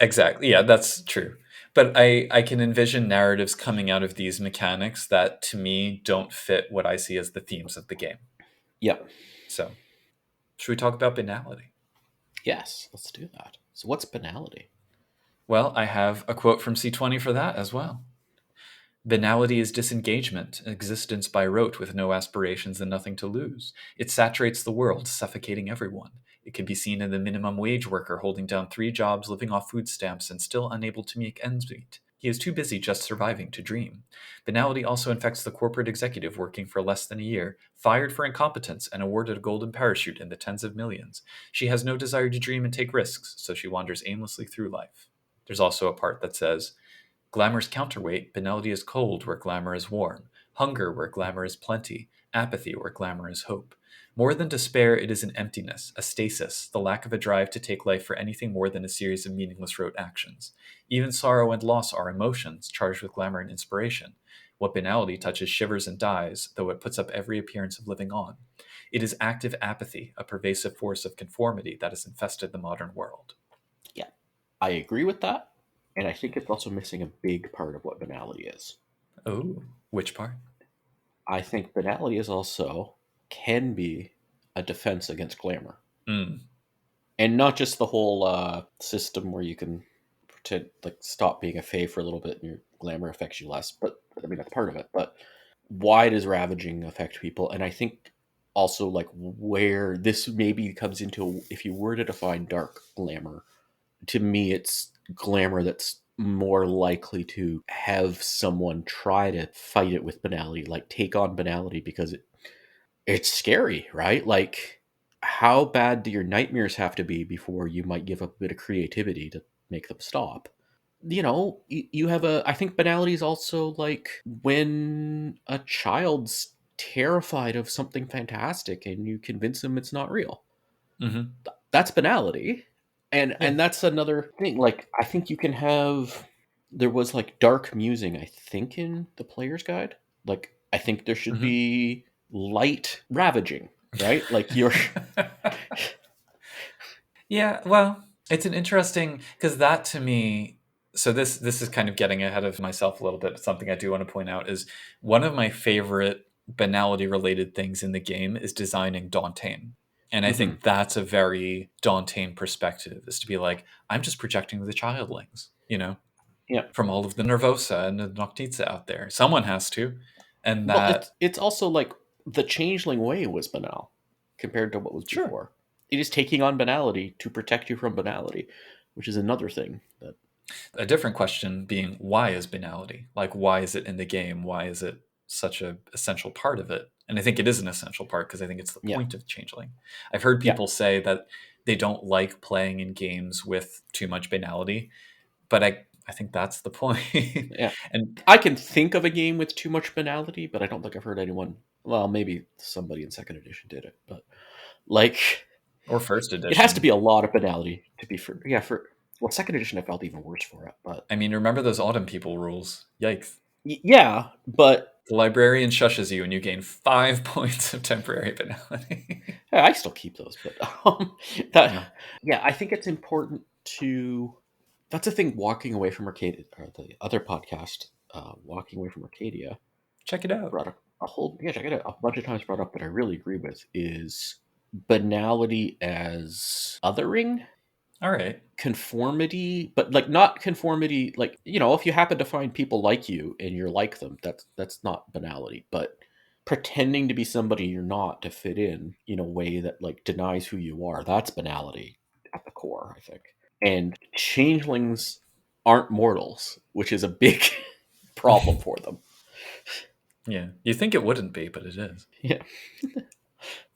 Exactly. Yeah, that's true. But I can envision narratives coming out of these mechanics that to me don't fit what I see as the themes of the game. Yep. So, should we talk about banality? Yes, let's do that. So what's banality? Well, I have a quote from C20 for that as well. Banality is disengagement, existence by rote with no aspirations and nothing to lose. It saturates the world, suffocating everyone. It can be seen in the minimum wage worker holding down 3 jobs, living off food stamps, and still unable to make ends meet. He is too busy just surviving to dream. Banality also infects the corporate executive working for less than a year, fired for incompetence and awarded a golden parachute in the tens of millions. She has no desire to dream and take risks, so she wanders aimlessly through life. There's also a part that says, glamour's counterweight, banality is cold where glamour is warm, hunger where glamour is plenty, apathy where glamour is hope. More than despair, it is an emptiness, a stasis, the lack of a drive to take life for anything more than a series of meaningless rote actions. Even sorrow and loss are emotions, charged with glamour and inspiration. What banality touches shivers and dies, though it puts up every appearance of living on. It is active apathy, a pervasive force of conformity that has infested the modern world. Yeah, I agree with that. And I think it's also missing a big part of what banality is. Oh, which part? I think banality is also can be a defense against glamour. Mm. And not just the whole system where you can pretend, like, stop being a fae for a little bit and your glamour affects you less. But, I mean, that's part of it. But why does ravaging affect people? And I think also, like, where this maybe comes into, if you were to define dark glamour, to me, it's glamour that's more likely to have someone try to fight it with banality, like take on banality, because it's scary, right? Like, how bad do your nightmares have to be before you might give up a bit of creativity to make them stop? You know, you have I think banality is also like when a child's terrified of something fantastic and you convince them it's not real. Mm-hmm. That's banality. And that's another thing. Like, I think you can have, there was like dark musing, I think, in the player's guide. Like, I think there should be light ravaging, right? Like you're Yeah, well, it's an interesting, because that to me, so this is kind of getting ahead of myself a little bit, but something I do want to point out is one of my favorite banality related things in the game is designing Dauntain. And I think that's a very Dauntain perspective, is to be like, I'm just projecting the childlings, from all of the Nervosa and the Noctitza out there. Someone has to. And well, that it's also like the changeling way was banal compared to what was before. It is taking on banality to protect you from banality, which is another thing that. A different question being, why is banality? Like, why is it in the game? Why is it such an essential part of it? And I think it is an essential part because I think it's the point of Changeling. I've heard people say that they don't like playing in games with too much banality, but I think that's the point. And I can think of a game with too much banality, but I don't think I've heard anyone. Well, maybe somebody in second edition did it, but like, or first edition, it has to be a lot of banality to be for second edition I felt even worse for it. But I mean, remember those Autumn People rules? Yikes! Yeah, but the librarian shushes you and you gain 5 points of temporary banality. I still keep those, but I think it's important to. That's the thing. Walking away from Arcadia, or the other podcast, Walking Away from Arcadia. Check it out. Brought up check it out. A bunch of times brought up that I really agree with is banality as othering. All right. Conformity, but like not conformity. Like, if you happen to find people like you and you're like them, that's not banality. But pretending to be somebody you're not to fit in a way that like denies who you are. That's banality at the core, I think. And changelings aren't mortals, which is a big problem for them. Yeah. You think it wouldn't be, but it is. Yeah.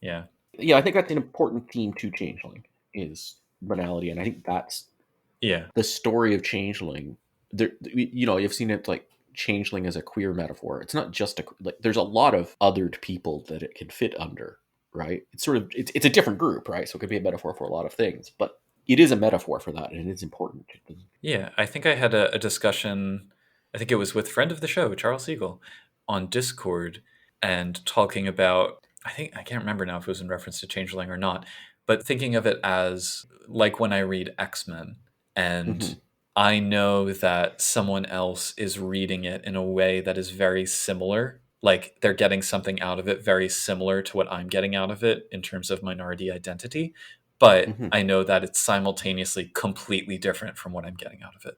Yeah. Yeah, I think that's an important theme to Changeling is banality, and I think that's Yeah. the story of Changeling. You've seen it like Changeling as a queer metaphor. It's not just there's a lot of othered people that it can fit under, right? It's sort of it's a different group, right? So it could be a metaphor for a lot of things, but it is a metaphor for that, and it is important. Yeah. I think I had a discussion, I think it was with friend of the show, Charles Siegel, on Discord, and talking about, I can't remember now if it was in reference to Changeling or not, but thinking of it as like when I read X-Men and I know that someone else is reading it in a way that is very similar. Like they're getting something out of it very similar to what I'm getting out of it in terms of minority identity. But I know that it's simultaneously completely different from what I'm getting out of it.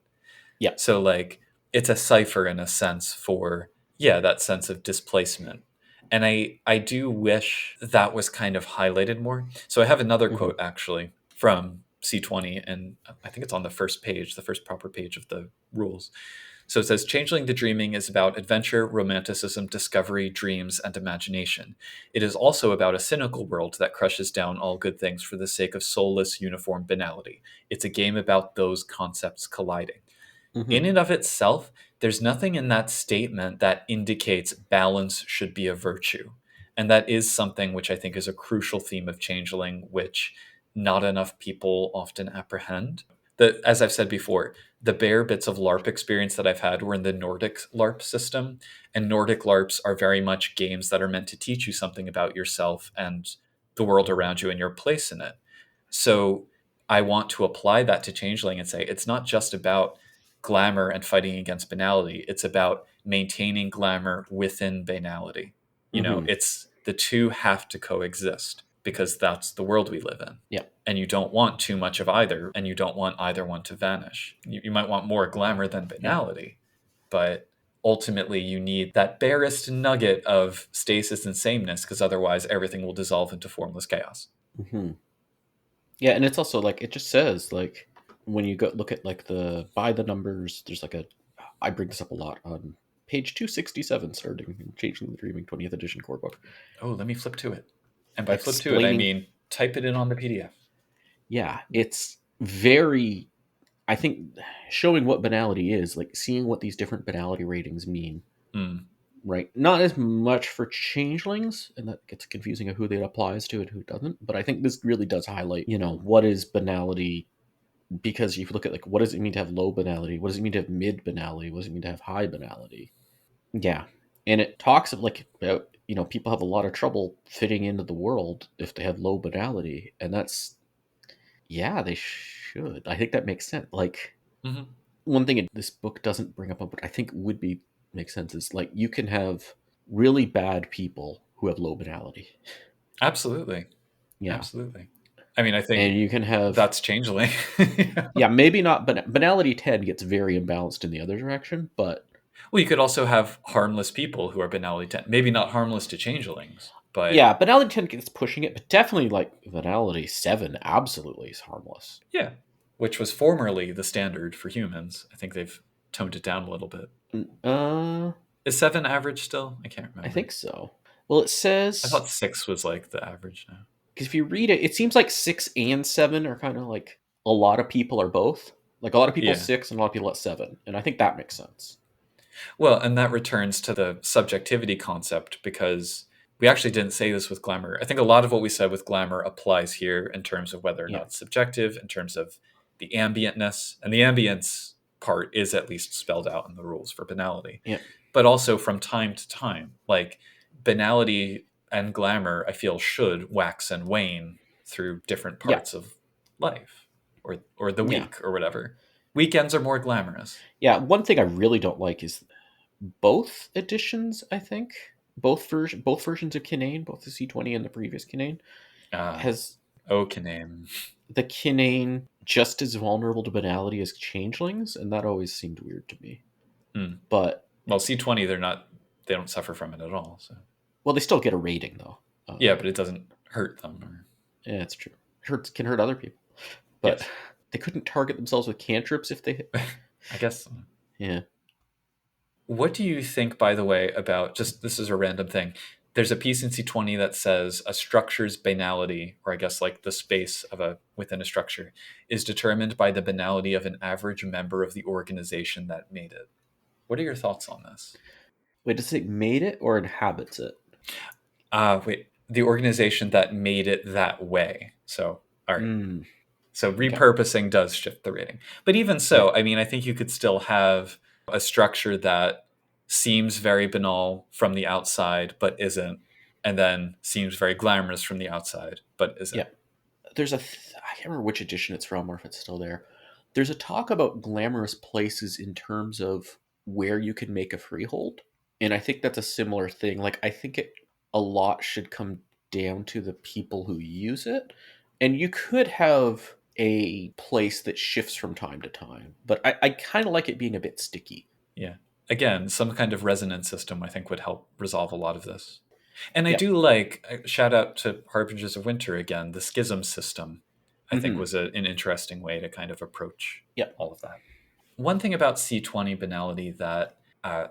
Yeah. So like it's a cipher in a sense for, yeah, that sense of displacement. And I do wish that was kind of highlighted more. So I have another quote actually from C20, and I think it's on the first page, the first proper page of the rules. So it says, Changeling the Dreaming is about adventure, romanticism, discovery, dreams, and imagination. It is also about a cynical world that crushes down all good things for the sake of soulless, uniform banality. It's a game about those concepts colliding. In and of itself, there's nothing in that statement that indicates balance should be a virtue. And that is something which I think is a crucial theme of Changeling, which not enough people often apprehend. As I've said before, the bare bits of LARP experience that I've had were in the Nordic LARP system. And Nordic LARPs are very much games that are meant to teach you something about yourself and the world around you and your place in it. So I want to apply that to Changeling and say it's not just about glamour and fighting against banality. It's about maintaining glamour within banality. It's the two have to coexist because that's the world we live in. Yeah. And you don't want too much of either, and you don't want either one to vanish. You might want more glamour than banality, but ultimately you need that barest nugget of stasis and sameness, because otherwise everything will dissolve into formless chaos. Yeah, and it's also like it just says like when you go look at like by the numbers, there's like I bring this up a lot on page 267 starting in Changing the Dreaming 20th edition core book. Oh, let me flip to it. And by flip to it, I mean type it in on the PDF. Yeah, it's very, I think, showing what banality is, like seeing what these different banality ratings mean. Right? Not as much for changelings, and that gets confusing of who that applies to and who doesn't. But I think this really does highlight, what is banality, because if you look at like what does it mean to have low banality, what does it mean to have mid banality, what does it mean to have high banality? Yeah, and it talks of like about people have a lot of trouble fitting into the world if they have low banality, and that's they should. I think that makes sense. Like one thing this book doesn't bring up, but I think would be make sense is like you can have really bad people who have low banality. Absolutely. Yeah. Absolutely. I mean, I think and you can have that's Changeling. Yeah, maybe not, but banality 10 gets very imbalanced in the other direction, but well, you could also have harmless people who are banality 10. Maybe not harmless to changelings, but yeah, banality 10 gets pushing it, but definitely like banality 7 absolutely is harmless. Yeah, which was formerly the standard for humans. I think they've toned it down a little bit. Is 7 average still? I can't remember. I think so. Well, it says I thought 6 was like the average now. Because if you read it, it seems like 6 and 7 are kind of like a lot of people are both. Like a lot of people 6 and a lot of people at 7. And I think that makes sense. Well, and that returns to the subjectivity concept, because we actually didn't say this with glamour. I think a lot of what we said with glamour applies here in terms of whether or not it's subjective, in terms of the ambientness. And the ambience part is at least spelled out in the rules for banality. Yeah. But also from time to time, like banality and glamour, I feel, should wax and wane through different parts of life or the week or whatever. Weekends are more glamorous. Yeah, one thing I really don't like is both editions, I think. Both versions of Kinane, both the C20 and the previous Kinane, has Kinane. The Kinane just as vulnerable to banality as changelings, and that always seemed weird to me. But well, C20 they don't suffer from it at all. So Well, they still get a rating though. Yeah, but it doesn't hurt them. Yeah, it's true. It can hurt other people, but Yes. they couldn't target themselves with cantrips if they. I guess. Yeah. What do you think, by the way, about just this is a random thing? There's a piece in C20 that says a structure's banality, or I guess like the space of a within a structure, is determined by the banality of an average member of the organization that made it. What are your thoughts on this? Wait, does it made it or inhabits it? Wait, the organization that made it that way. So, all right. Mm, So okay. repurposing does shift the rating. But even Yeah. so, I mean, I think you could still have a structure that seems very banal from the outside, but isn't, and then seems very glamorous from the outside, but isn't. Yeah. There's I can't remember which edition it's from or if it's still there. There's a talk about glamorous places in terms of where you can make a freehold. And I think that's a similar thing. Like, I think a lot should come down to the people who use it. And you could have a place that shifts from time to time, but I kind of like it being a bit sticky. Yeah. Again, some kind of resonance system I think would help resolve a lot of this. And I Yeah. do like, shout out to Harbingers of Winter again, the schism system, I think Hmm. was an interesting way to kind of approach Yeah. all of that. One thing about C20 banality that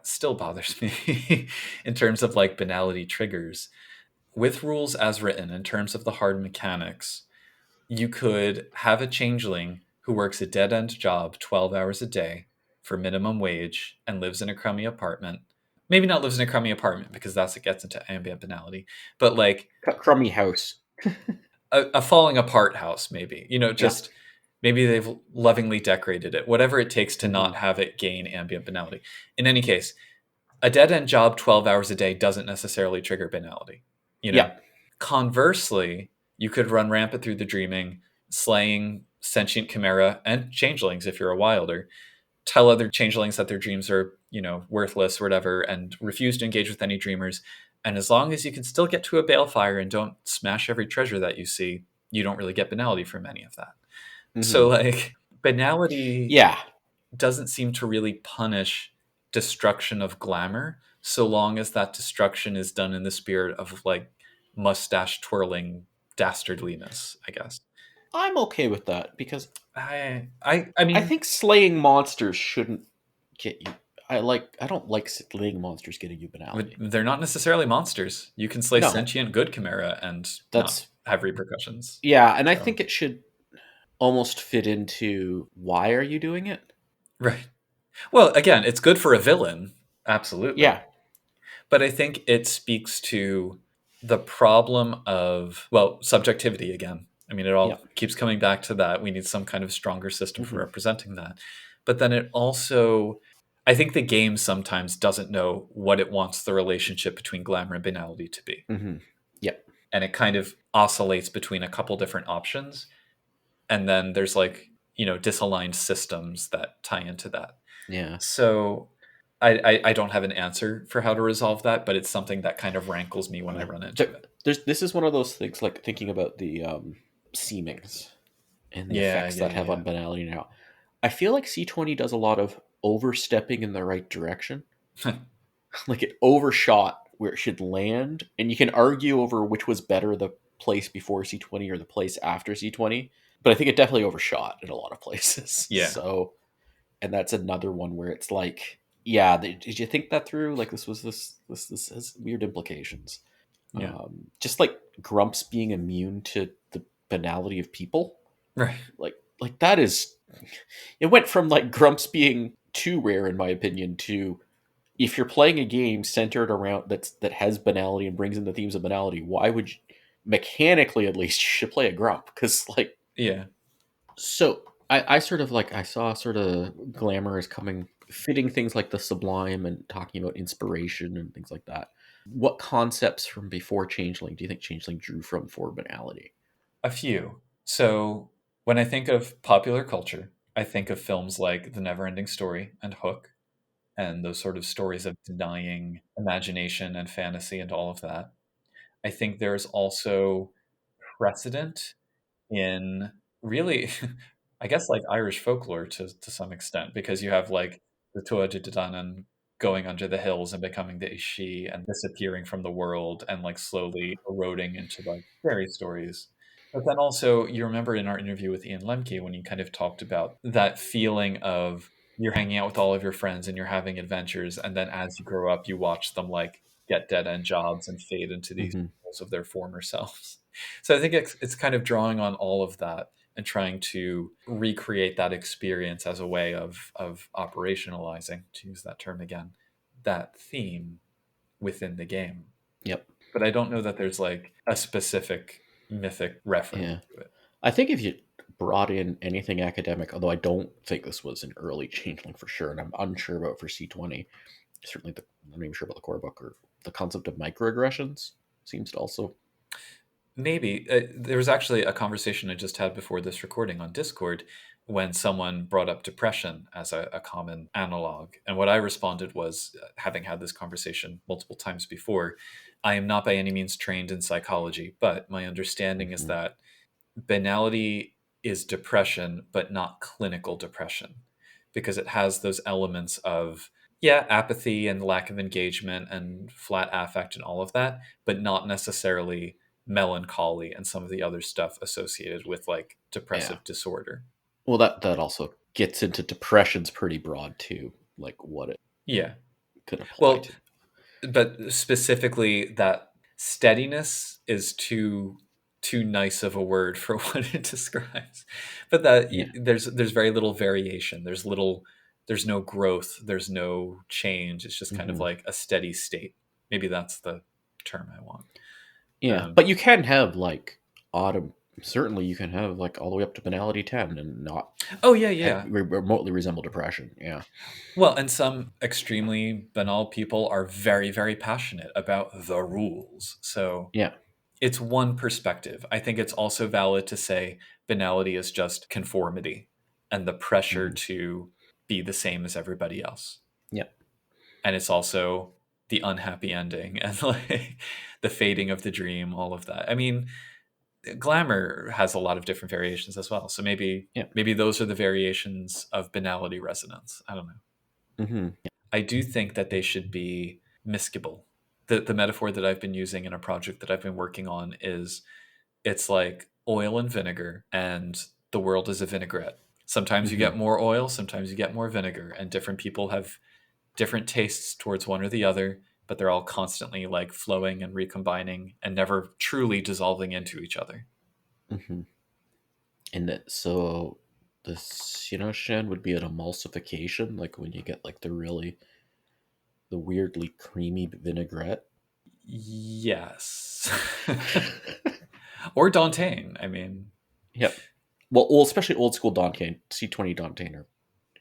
still bothers me in terms of like banality triggers, with rules as written, in terms of the hard mechanics, you could have a changeling who works a dead end job 12 hours a day for minimum wage and lives in a crummy apartment. Maybe not lives in a crummy apartment because that's it gets into ambient banality, but like Crummy house. a falling apart house, maybe, Yeah. just maybe they've lovingly decorated it, whatever it takes to Hmm. not have it gain ambient banality. In any case, a dead end job 12 hours a day doesn't necessarily trigger banality. You Yeah. know, conversely, you could run rampant through the dreaming, slaying sentient chimera and changelings if you're a wilder, tell other changelings that their dreams are, worthless or whatever, and refuse to engage with any dreamers. And as long as you can still get to a balefire and don't smash every treasure that you see, you don't really get banality from any of that. So, Hmm. like, banality Yeah. doesn't seem to really punish destruction of glamour so long as that destruction is done in the spirit of like mustache twirling dastardliness, I guess. I'm okay with that because I I mean, think slaying monsters shouldn't get you. I don't like slaying monsters getting you banality. they're not necessarily monsters. You can slay No, sentient good chimera and not that's have repercussions. yeah, and I So, think it should almost fit into why are you doing it? right. Well, again, it's good for a villain, absolutely. Yeah. But I think it speaks to the problem of, well, subjectivity again. I mean, it Yeah. all keeps coming back to that. We need some kind of stronger system for Hmm. representing that. But then it also, I think the game sometimes doesn't know what it wants the relationship between glamour and banality to be. Hmm. Yeah. And it kind of oscillates between a couple different options. And then there's like, disaligned systems that tie into that. Yeah. So I don't have an answer for how to resolve that, but it's something that kind of rankles me when I Yeah. run into it. This is one of those things like thinking about the seemings and the Yeah, effects yeah, that have on banality now. I feel like C20 does a lot of overstepping in the right direction. yeah. Like it overshot where it should land, and you can argue over which was better, the place before C20 or the place after C20. But I think it definitely overshot in a lot of places. Yeah. So, and that's another one where it's like, yeah, did you think that through? Like this has weird implications. Yeah. Just like Grumps being immune to the banality of people, Right. like that is, it went from like Grumps being too rare in my opinion to if you're playing a game centered around that has banality and brings in the themes of banality, why would you, mechanically at least, you should play a grump? Because like, Yeah. so I sort of like I saw sort of glamour as coming fitting things like the sublime and talking about inspiration and things like that. What concepts from before Changeling do you think Changeling drew from for banality? A few. So when I think of popular culture, I think of films like The Neverending Story and Hook and those sort of stories of denying imagination and fantasy and all of that. I think there's also precedent in really, I guess, like Irish folklore to some extent, because you have like the Tuatha De Danann going under the hills and becoming the she and disappearing from the world and like slowly eroding into like fairy stories. But then also, you remember in our interview with Ian Lemke when you kind of talked about that feeling of you're hanging out with all of your friends and you're having adventures, and then as you grow up, you watch them like get dead end jobs and fade into these Hmm. roles of their former selves. So I think it's kind of drawing on all of that and trying to recreate that experience as a way of operationalizing, to use that term again, that theme within the game. Yep. But I don't know that there's like a specific mythic reference Yeah. to it. I think if you brought in anything academic, although I don't think this was an early changeling for sure, and I'm unsure about for C20, certainly I'm not even sure about the core book, or the concept of microaggressions seems to also. Maybe. There was actually a conversation I just had before this recording on Discord when someone brought up depression as a common analog. And what I responded was, having had this conversation multiple times before, I am not by any means trained in psychology, but my understanding is Mhm. that banality is depression, but not clinical depression, because it has those elements of, yeah, apathy and lack of engagement and flat affect and all of that, but not necessarily melancholy and some of the other stuff associated with like Yeah. depressive disorder. Well, that also gets into depression's pretty broad too, like what it Yeah. could apply Well, to. but specifically that steadiness is too nice of a word for what it describes. But that Yeah. there's very little variation. There's no growth, there's no change. It's just kind of Hmm. like a steady state. Maybe that's the term I want. Yeah, Um, but you can have like autumn. Certainly, you can have like all the way up to banality 10 and not oh yeah, yeah. remotely resemble depression. Yeah. Well, and some extremely banal people are very, very passionate about the rules. So Yeah. it's one perspective. I think it's also valid to say banality is just conformity and the pressure Hmm. to be the same as everybody else. Yeah. And it's also the unhappy ending and like the fading of the dream, all of that. I mean, glamour has a lot of different variations as well. So Yeah. maybe those are the variations of banality resonance. I don't know. Hmm. I do think that they should be miscible. The metaphor that I've been using in a project that I've been working on is, it's like oil and vinegar, and the world is a vinaigrette. Sometimes you Hmm. get more oil, sometimes you get more vinegar, and different people have different tastes towards one or the other, but they're all constantly like flowing and recombining and never truly dissolving into each other. Hmm. And that so the Sinoshan would be an emulsification, like when you get like the weirdly creamy vinaigrette. Yes. Or Dantain. I mean, Yep. Well, especially old school Dantean, C20 Dantean are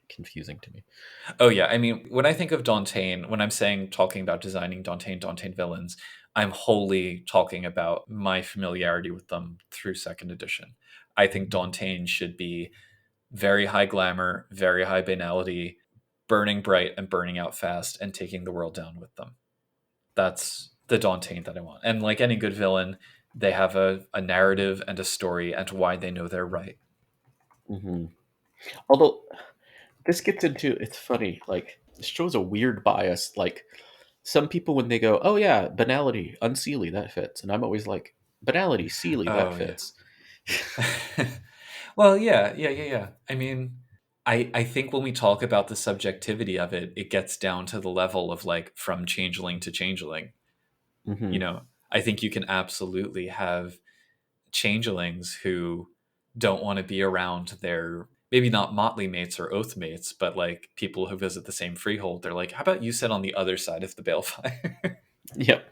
confusing to me. oh yeah. I mean, when I think of Dantain, when I'm saying talking about designing Dantain villains, I'm wholly talking about my familiarity with them through second edition. I think Dantain should be very high glamour, very high banality, burning bright and burning out fast, and taking the world down with them. That's the Dantain that I want. And like any good villain, they have a narrative and a story and why they know they're right. Hmm. Although this gets into, it's funny, like this shows a weird bias. Like some people when they go, oh yeah, banality, unseelie, that fits, and I'm always like, banality, seelie, that Oh yeah. fits. Well, yeah. I mean, I think when we talk about the subjectivity of it, it gets down to the level of like from changeling to changeling. Hmm. You know, I think you can absolutely have changelings who don't want to be around their maybe not motley mates or oath mates, but like people who visit the same freehold. They're like, how about you sit on the other side of the balefire? Yep.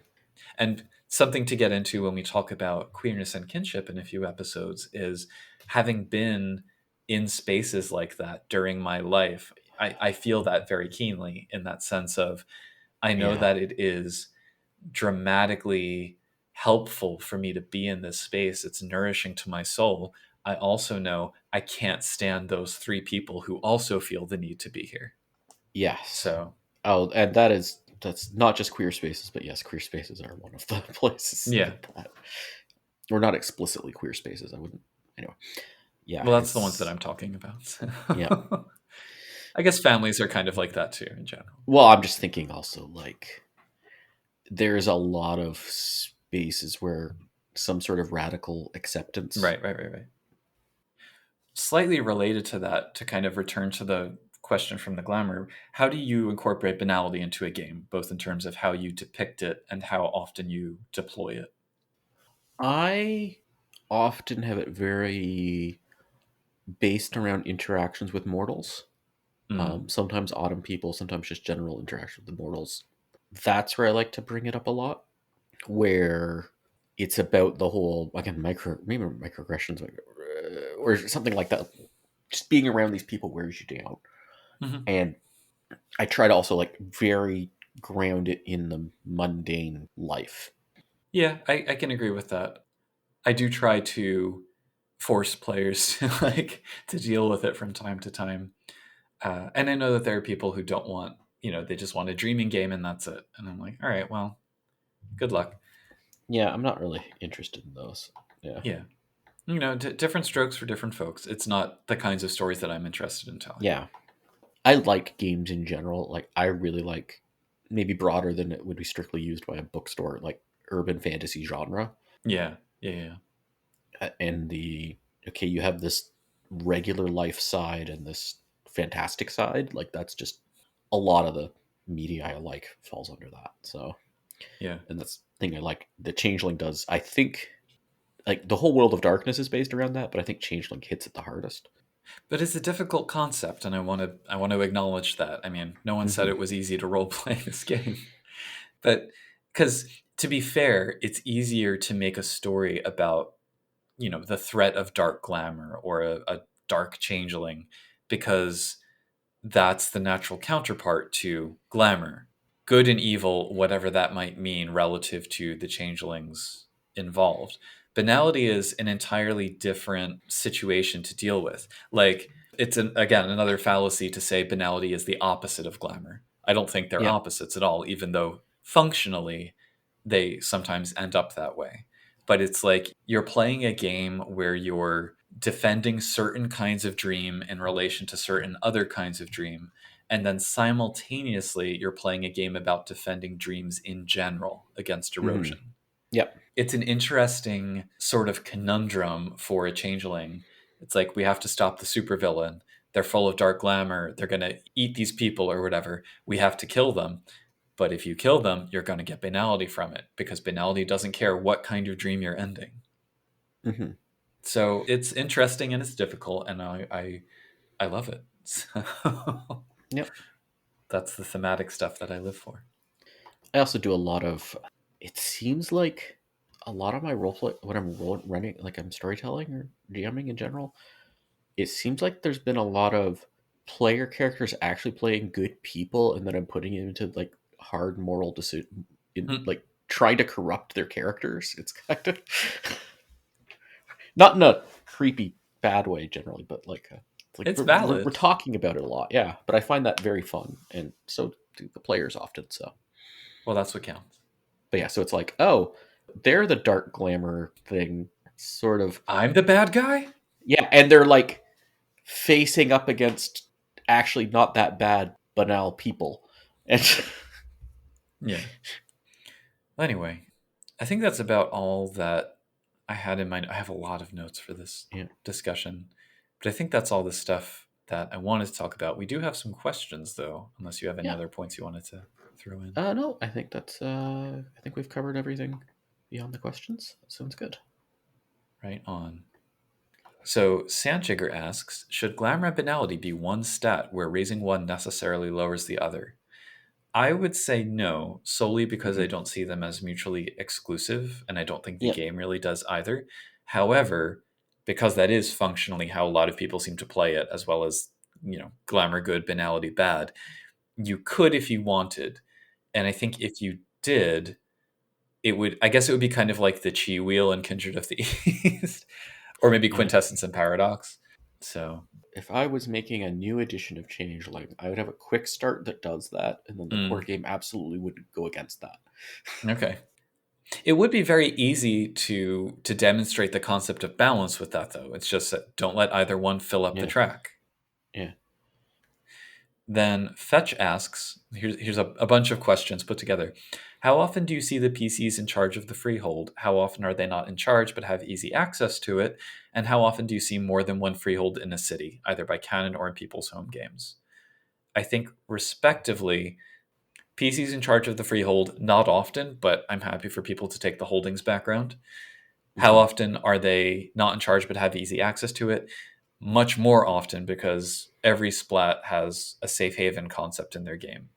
And something to get into when we talk about queerness and kinship in a few episodes is, having been in spaces like that during my life, I feel that very keenly, in that sense of, I know Yeah. that it is dramatically helpful for me to be in this space. It's nourishing to my soul. I also know I can't stand those three people who also feel the need to be here. Yes. So, Oh, and that's not just queer spaces, but yes, queer spaces are one of the places yeah. like that. Or not explicitly queer spaces. I wouldn't. Anyway. Yeah. Well, that's the ones that It's I'm talking about. yeah. I guess families are kind of like that too in general. Well, I'm just thinking also like there's a lot of spaces where some sort of radical acceptance. Right. Slightly related to that, to kind of return to the question from the Glamour, how do you incorporate banality into a game, both in terms of how you depict it and how often you deploy it? I often have it very based around interactions with mortals. Mm. Sometimes autumn people, sometimes just general interaction with the mortals. That's where I like to bring it up a lot, where it's about the whole again maybe microaggressions or something like that. Just being around these people wears you down, Hmm. and I try to also like very ground it in the mundane life. Yeah, I can agree with that. I do try to force players to to deal with it from time to time. And I know that there are people who don't want, they just want a dreaming game and that's it. And I'm like, all right, well, good luck. Yeah, I'm not really interested in those. Yeah. Yeah. Different strokes for different folks. It's not the kinds of stories that I'm interested in telling. Yeah. I like games in general. Like I really like maybe broader than it would be strictly used by a bookstore, like urban fantasy genre. Yeah. And the okay, you have this regular life side and this fantastic side. Like that's just a lot of the media I like falls under that. So Yeah. and that's the thing I like the Changeling does. I think like the whole world of darkness is based around that, but I think Changeling hits it the hardest. But it's a difficult concept, and I want to acknowledge that. I mean, no one said Hmm. it was easy to role play this game. But because to be fair, it's easier to make a story about, the threat of dark glamour or a dark changeling because that's the natural counterpart to glamour. Good and evil, whatever that might mean relative to the changelings involved. Banality is an entirely different situation to deal with. Like, it's again another fallacy to say banality is the opposite of glamour. I don't think they're Yeah. opposites at all, even though functionally they sometimes end up that way. But it's like you're playing a game where you're defending certain kinds of dream in relation to certain other kinds of dream, and then simultaneously you're playing a game about defending dreams in general against Hmm. erosion. Yep. It's an interesting sort of conundrum for a changeling. It's like we have to stop the supervillain. They're full of dark glamour. They're going to eat these people or whatever. We have to kill them. But if you kill them, you're going to get banality from it because banality doesn't care what kind of dream you're ending. Hmm. So it's interesting and it's difficult, and I love it. So Yep. that's the thematic stuff that I live for. I also do a lot of. It seems like a lot of my roleplay when I'm running, like I'm storytelling or DMing in general. It seems like there's been a lot of player characters actually playing good people, and then I'm putting it into like hard moral decision, in Hmm. like trying to corrupt their characters. It's kind of not in a creepy bad way generally, but like it's like It's we're valid. talking about it a lot. Yeah, but I find that very fun, and so do the players often. So. Well, that's what counts. But yeah, so it's like, oh, they're the dark glamour thing, sort of. I'm the bad guy? Yeah, and they're like facing up against actually not that bad banal people. And Yeah. Anyway, I think that's about all that I had in mind. I have a lot of notes for this yeah, discussion, but I think that's all the stuff that I wanted to talk about. We do have some questions, though, unless you have any yeah. other points you wanted to throw in. No, I think that's. I think we've covered everything beyond the questions. That sounds good. Right on. So, Sandjigger asks, should glamour and banality be one stat where raising one necessarily lowers the other? I would say no, solely because I Hmm. don't see them as mutually exclusive, and I don't think the Yep. game really does either. However, because that is functionally how a lot of people seem to play it, as well as, glamour good, banality bad, you could if you wanted. And I think if you did, I guess it would be kind of like the Chi wheel in Kindred of the East, or maybe Yeah. Quintessence and Paradox. So, If I was making a new edition of Changeling, I would have a quick start that does that, and then the core game absolutely wouldn't go against that. okay. It would be very easy to demonstrate the concept of balance with that, though. It's just that don't let either one fill up the Yeah. track. Yeah. Then Fetch asks, here's a bunch of questions put together. How often do you see the PCs in charge of the freehold? How often are they not in charge but have easy access to it? And how often do you see more than one freehold in a city, either by canon or in people's home games? I think, respectively, PCs in charge of the freehold, not often, but I'm happy for people to take the holdings background. How often are they not in charge but have easy access to it? Much more often, because every splat has a safe haven concept in their game.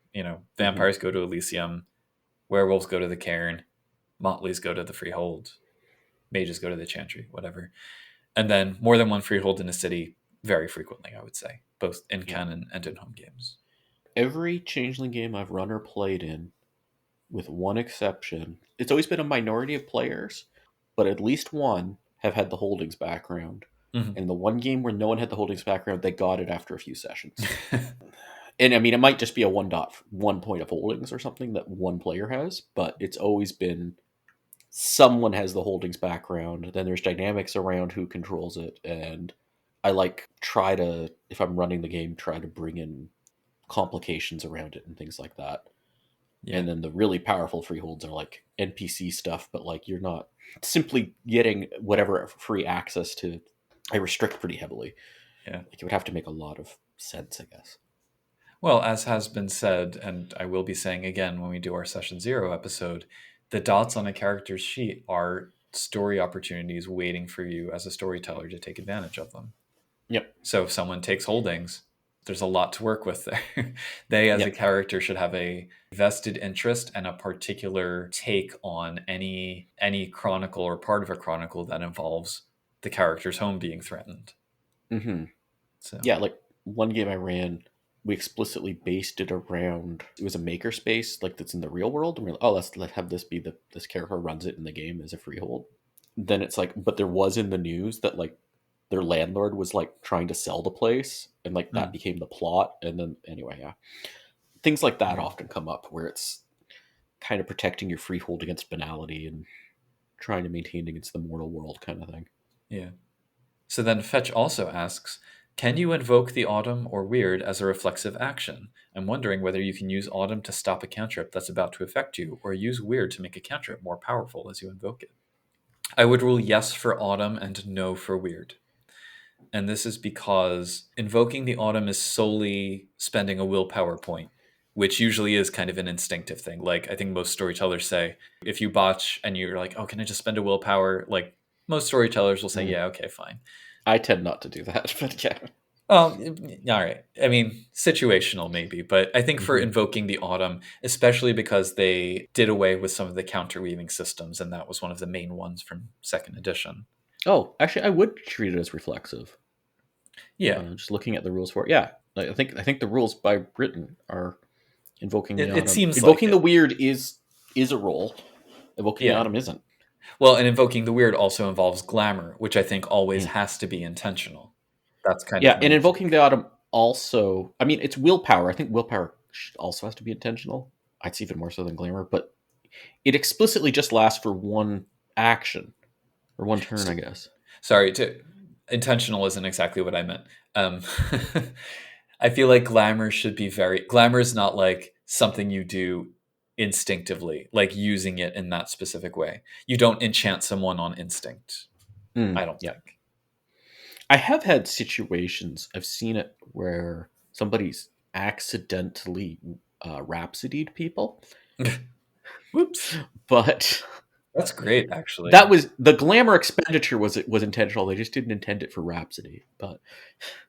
Vampires go to Elysium, werewolves go to the cairn, motleys go to the freehold, mages go to the chantry, whatever. And then more than one freehold in a city, very frequently, I would say, both in canon and in home games. Every Changeling game I've run or played in, with one exception, it's always been a minority of players, but at least one have had the holdings background. Mm-hmm. And the one game where no one had the holdings background, they got it after a few sessions. And I mean, it might just be a 1 point of holdings or something that one player has, but it's always been someone has the holdings background. Then there's dynamics around who controls it. And I try to, if I'm running the game, try to bring in complications around it and things like that. Yeah. And then the really powerful freeholds are like NPC stuff, but like you're not simply getting whatever free access to. I restrict pretty heavily. Yeah. Like it would have to make a lot of sense, I guess. Well, as has been said, and I will be saying again when we do our Session 0 episode, the dots on a character's sheet are story opportunities waiting for you as a storyteller to take advantage of them. Yep. So if someone takes holdings, there's a lot to work with there. They, as a character, should have a vested interest and a particular take on any chronicle or part of a chronicle that involves the character's home being threatened. Mm-hmm. So yeah, like one game I ran, we explicitly based it around, it was a makerspace like that's in the real world, and we're like, oh, let's have this be this character runs it in the game as a freehold. Then it's like, but there was in the news that like their landlord was like trying to sell the place, and like that became the plot. And then anyway, yeah, things like that often come up where it's kind of protecting your freehold against banality and trying to maintain against the mortal world kind of thing. Yeah. So then Fetch also asks, can you invoke the Autumn or Weird as a reflexive action? I'm wondering whether you can use Autumn to stop a cantrip that's about to affect you, or use Weird to make a cantrip more powerful as you invoke it. I would rule yes for Autumn and no for Weird. And this is because invoking the Autumn is solely spending a willpower point, which usually is kind of an instinctive thing. Like I think most storytellers say, if you botch and you're like, oh, can I just spend a willpower? Like most storytellers will say, yeah, okay, fine. I tend not to do that, but yeah. All right. I mean, situational maybe, but I think for invoking the Autumn, especially because they did away with some of the counterweaving systems, and that was one of the main ones from 2nd edition. Oh, actually, I would treat it as reflexive. Yeah, just looking at the rules for it. Yeah, I think the rules by Britain are invoking the Autumn. It seems invoking like the Weird is a role. Invoking the Autumn isn't. Well, and invoking the Weird also involves glamour, which I think always has to be intentional. That's kind of and invoking the Autumn also. I mean, it's willpower. I think willpower also has to be intentional. I'd say even more so than glamour, but it explicitly just lasts for one action or one turn, I guess. Sorry, intentional isn't exactly what I meant. I feel like glamour should be glamour is not like something you do instinctively, like using it in that specific way. You don't enchant someone on instinct. I don't think. I have had situations, I've seen it where somebody's accidentally rhapsodied people. Whoops. But that's great, actually. That was the glamour expenditure was intentional. They just didn't intend it for Rhapsody. But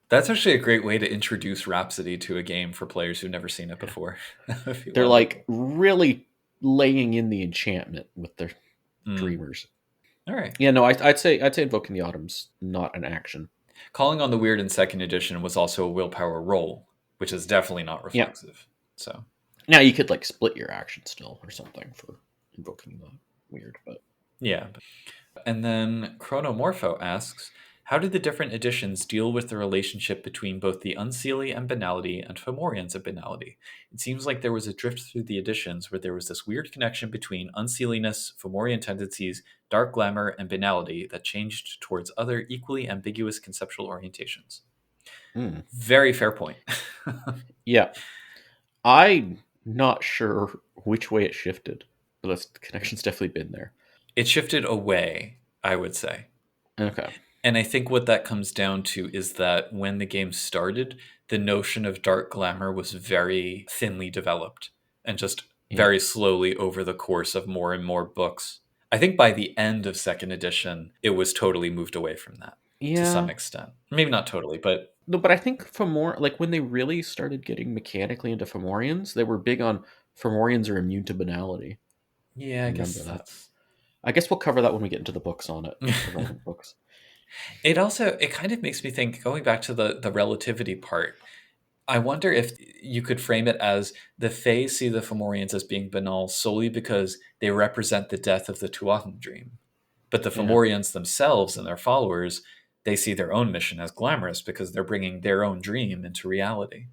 that's actually a great way to introduce Rhapsody to a game for players who've never seen it before. They're like really laying in the enchantment with their dreamers. All right. Yeah, no, I'd say invoking the Autumn's not an action. Calling on the Weird in 2nd edition was also a willpower roll, which is definitely not reflexive. So now you could like split your action still or something for invoking the Weird, but yeah. And then Chronomorpho asks, how did the different editions deal with the relationship between both the Unseelie and Banality and Fomorians of Banality? It seems like there was a drift through the editions where there was this weird connection between Unseeliness, Fomorian tendencies, dark glamour, and Banality that changed towards other equally ambiguous conceptual orientations. Mm. Very fair point. Yeah. I'm not sure which way it shifted, but the connection's definitely been there. It shifted away, I would say. Okay. And I think what that comes down to is that when the game started, the notion of dark glamour was very thinly developed and just Yeah. very slowly over the course of more and more books. I think by the end of second edition, it was totally moved away from that to some Yeah. extent. Maybe not totally, but No, but I think when they really started getting mechanically into Fomorians, they were big on Fomorians are immune to banality. yeah, I I remember guess that. that's... I guess we'll cover that when we get into the books on it, the relevant books. It kind of makes me think, going back to the relativity part, I wonder if you could frame it as the Fae see the Fomorians as being banal solely because they represent the death of the Tuathan dream. But the Yeah. Fomorians themselves and their followers, they see their own mission as glamorous because they're bringing their own dream into reality.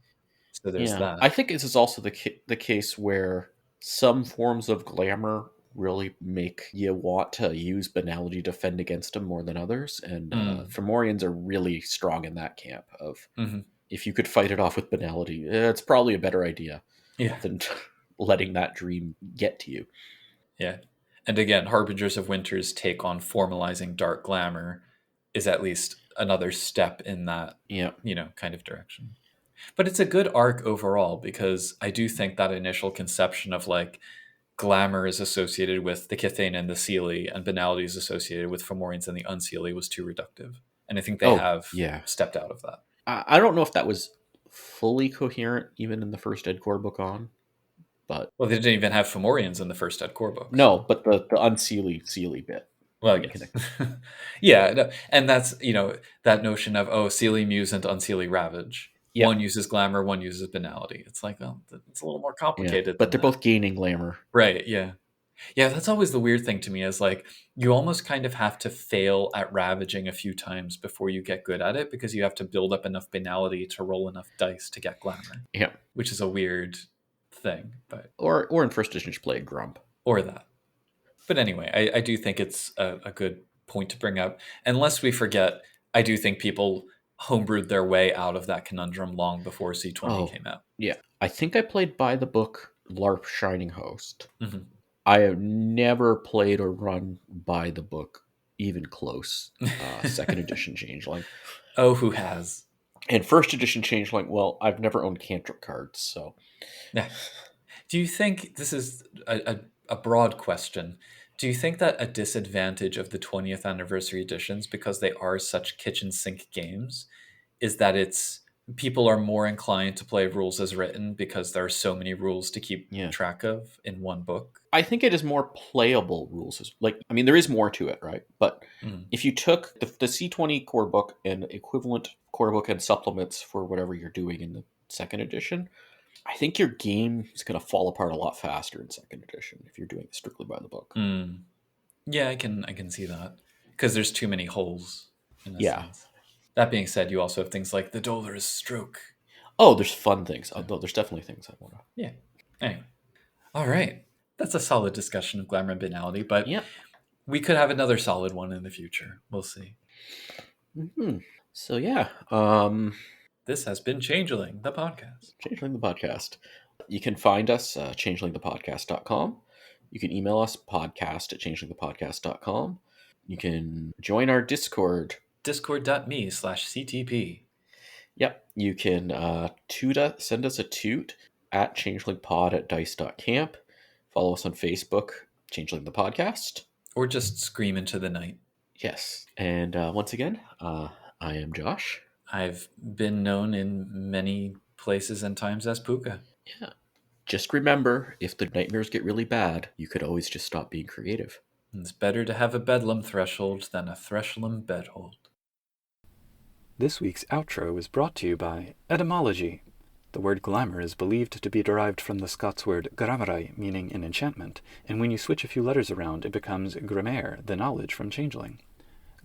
So there's Yeah. that. I think this is also the case where some forms of glamour really make you want to use banality to defend against them more than others. And Mm. Fomorians are really strong in that camp of Hmm. if you could fight it off with banality, it's probably a better idea Yeah. than letting that dream get to you. Yeah. And again, Harbingers of Winter's take on formalizing dark glamour is at least another step in that, Yeah. kind of direction. But it's a good arc overall because I do think that initial conception of like glamour is associated with the Kithane and the Seelie, and banality is associated with Fomorians and the Unseelie was too reductive. And I think they Oh, have yeah. stepped out of that. I don't know if that was fully coherent even in the first Ed Core book on, but Well, they didn't even have Fomorians in the first Ed Core books. no, but the Unseelie bit. Well, You yes. can- Yeah. No, and that's, that notion of, oh, Seelie Muse and Unseelie Ravage. Yeah. One uses glamour, one uses banality. It's like, oh, it's a little more Yeah, complicated but than they're that. both gaining glamour. Right, yeah. Yeah, that's always the weird thing to me is like you almost kind of have to fail at ravaging a few times before you get good at it because you have to build up enough banality to roll enough dice to get glamour, Yeah, which is a weird thing, but or in first edition, just play a grump. or that. But anyway, I do think it's a good point to bring up. And lest we forget, I do think people homebrewed their way out of that conundrum long before C20 Oh, came out. yeah. I think I played by the book LARP Shining Host. Mm-hmm. I have never played or run by the book, even close. Second edition Changeling. Oh, who has? And first edition Changeling, well, I've never owned cantrip cards, so. Yeah. Do you think this is a broad question? Do you think that a disadvantage of the 20th anniversary editions, because they are such kitchen sink games, is that it's people are more inclined to play rules as written because there are so many rules to keep Yeah. track of in one book? I think it is more playable rules. There is more to it, right? But if you took the C20 core book and equivalent core book and supplements for whatever you're doing in the second edition, I think your game is going to fall apart a lot faster in second edition if you're doing it strictly by the book. Yeah, I can see that because there's too many holes in a Yeah. sense. That being said, you also have things like the Dolorous Stroke. Oh, there's fun things. Although there's definitely things I want to. Yeah. Anyway. All right. That's a solid discussion of Glamour and Banality, but Yeah. we could have another solid one in the future. We'll see. Mm-hmm. So yeah. This has been Changeling, the podcast. Changeling the podcast. You can find us changelingthepodcast.com. You can email us podcast@changelingthepodcast.com. You can join our Discord. Discord.me/CTP. Yep. You can send us a toot at changelingpod@dice.camp. Follow us on Facebook, Changeling the Podcast. Or just scream into the night. Yes. And once again, I am Josh. I've been known in many places and times as Puka. Yeah. Just remember, if the nightmares get really bad, you could always just stop being creative. It's better to have a bedlam threshold than a thresholm bedhold. This week's outro is brought to you by etymology. The word glamour is believed to be derived from the Scots word gramarye, meaning an enchantment, and when you switch a few letters around, it becomes grammaire, the knowledge from Changeling.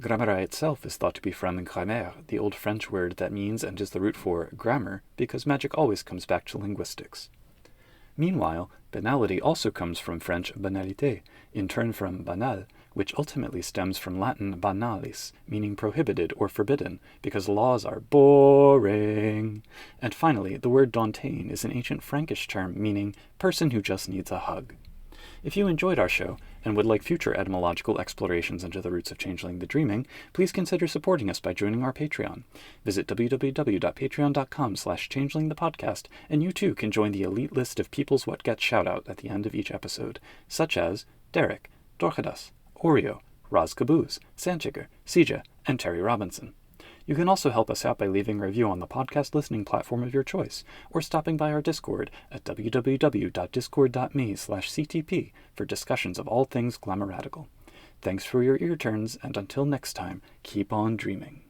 Gramarye itself is thought to be from grammaire, the old French word that means and is the root for grammar, because magic always comes back to linguistics. Meanwhile, banality also comes from French banalité, in turn from banal, which ultimately stems from Latin banalis, meaning prohibited or forbidden, because laws are boring. And finally, the word Dantean is an ancient Frankish term meaning person who just needs a hug. If you enjoyed our show and would like future etymological explorations into the roots of Changeling the Dreaming, please consider supporting us by joining our Patreon. Visit www.patreon.com/changelingthepodcast, and you too can join the elite list of people's what gets shout-out at the end of each episode, such as Derek, Dorchadas, Oreo, Raz Caboose, Sanchiger, Sija, and Terry Robinson. You can also help us out by leaving a review on the podcast listening platform of your choice, or stopping by our Discord at www.discord.me/ctp for discussions of all things glamouradical. Thanks for your ear turns, and until next time, keep on dreaming.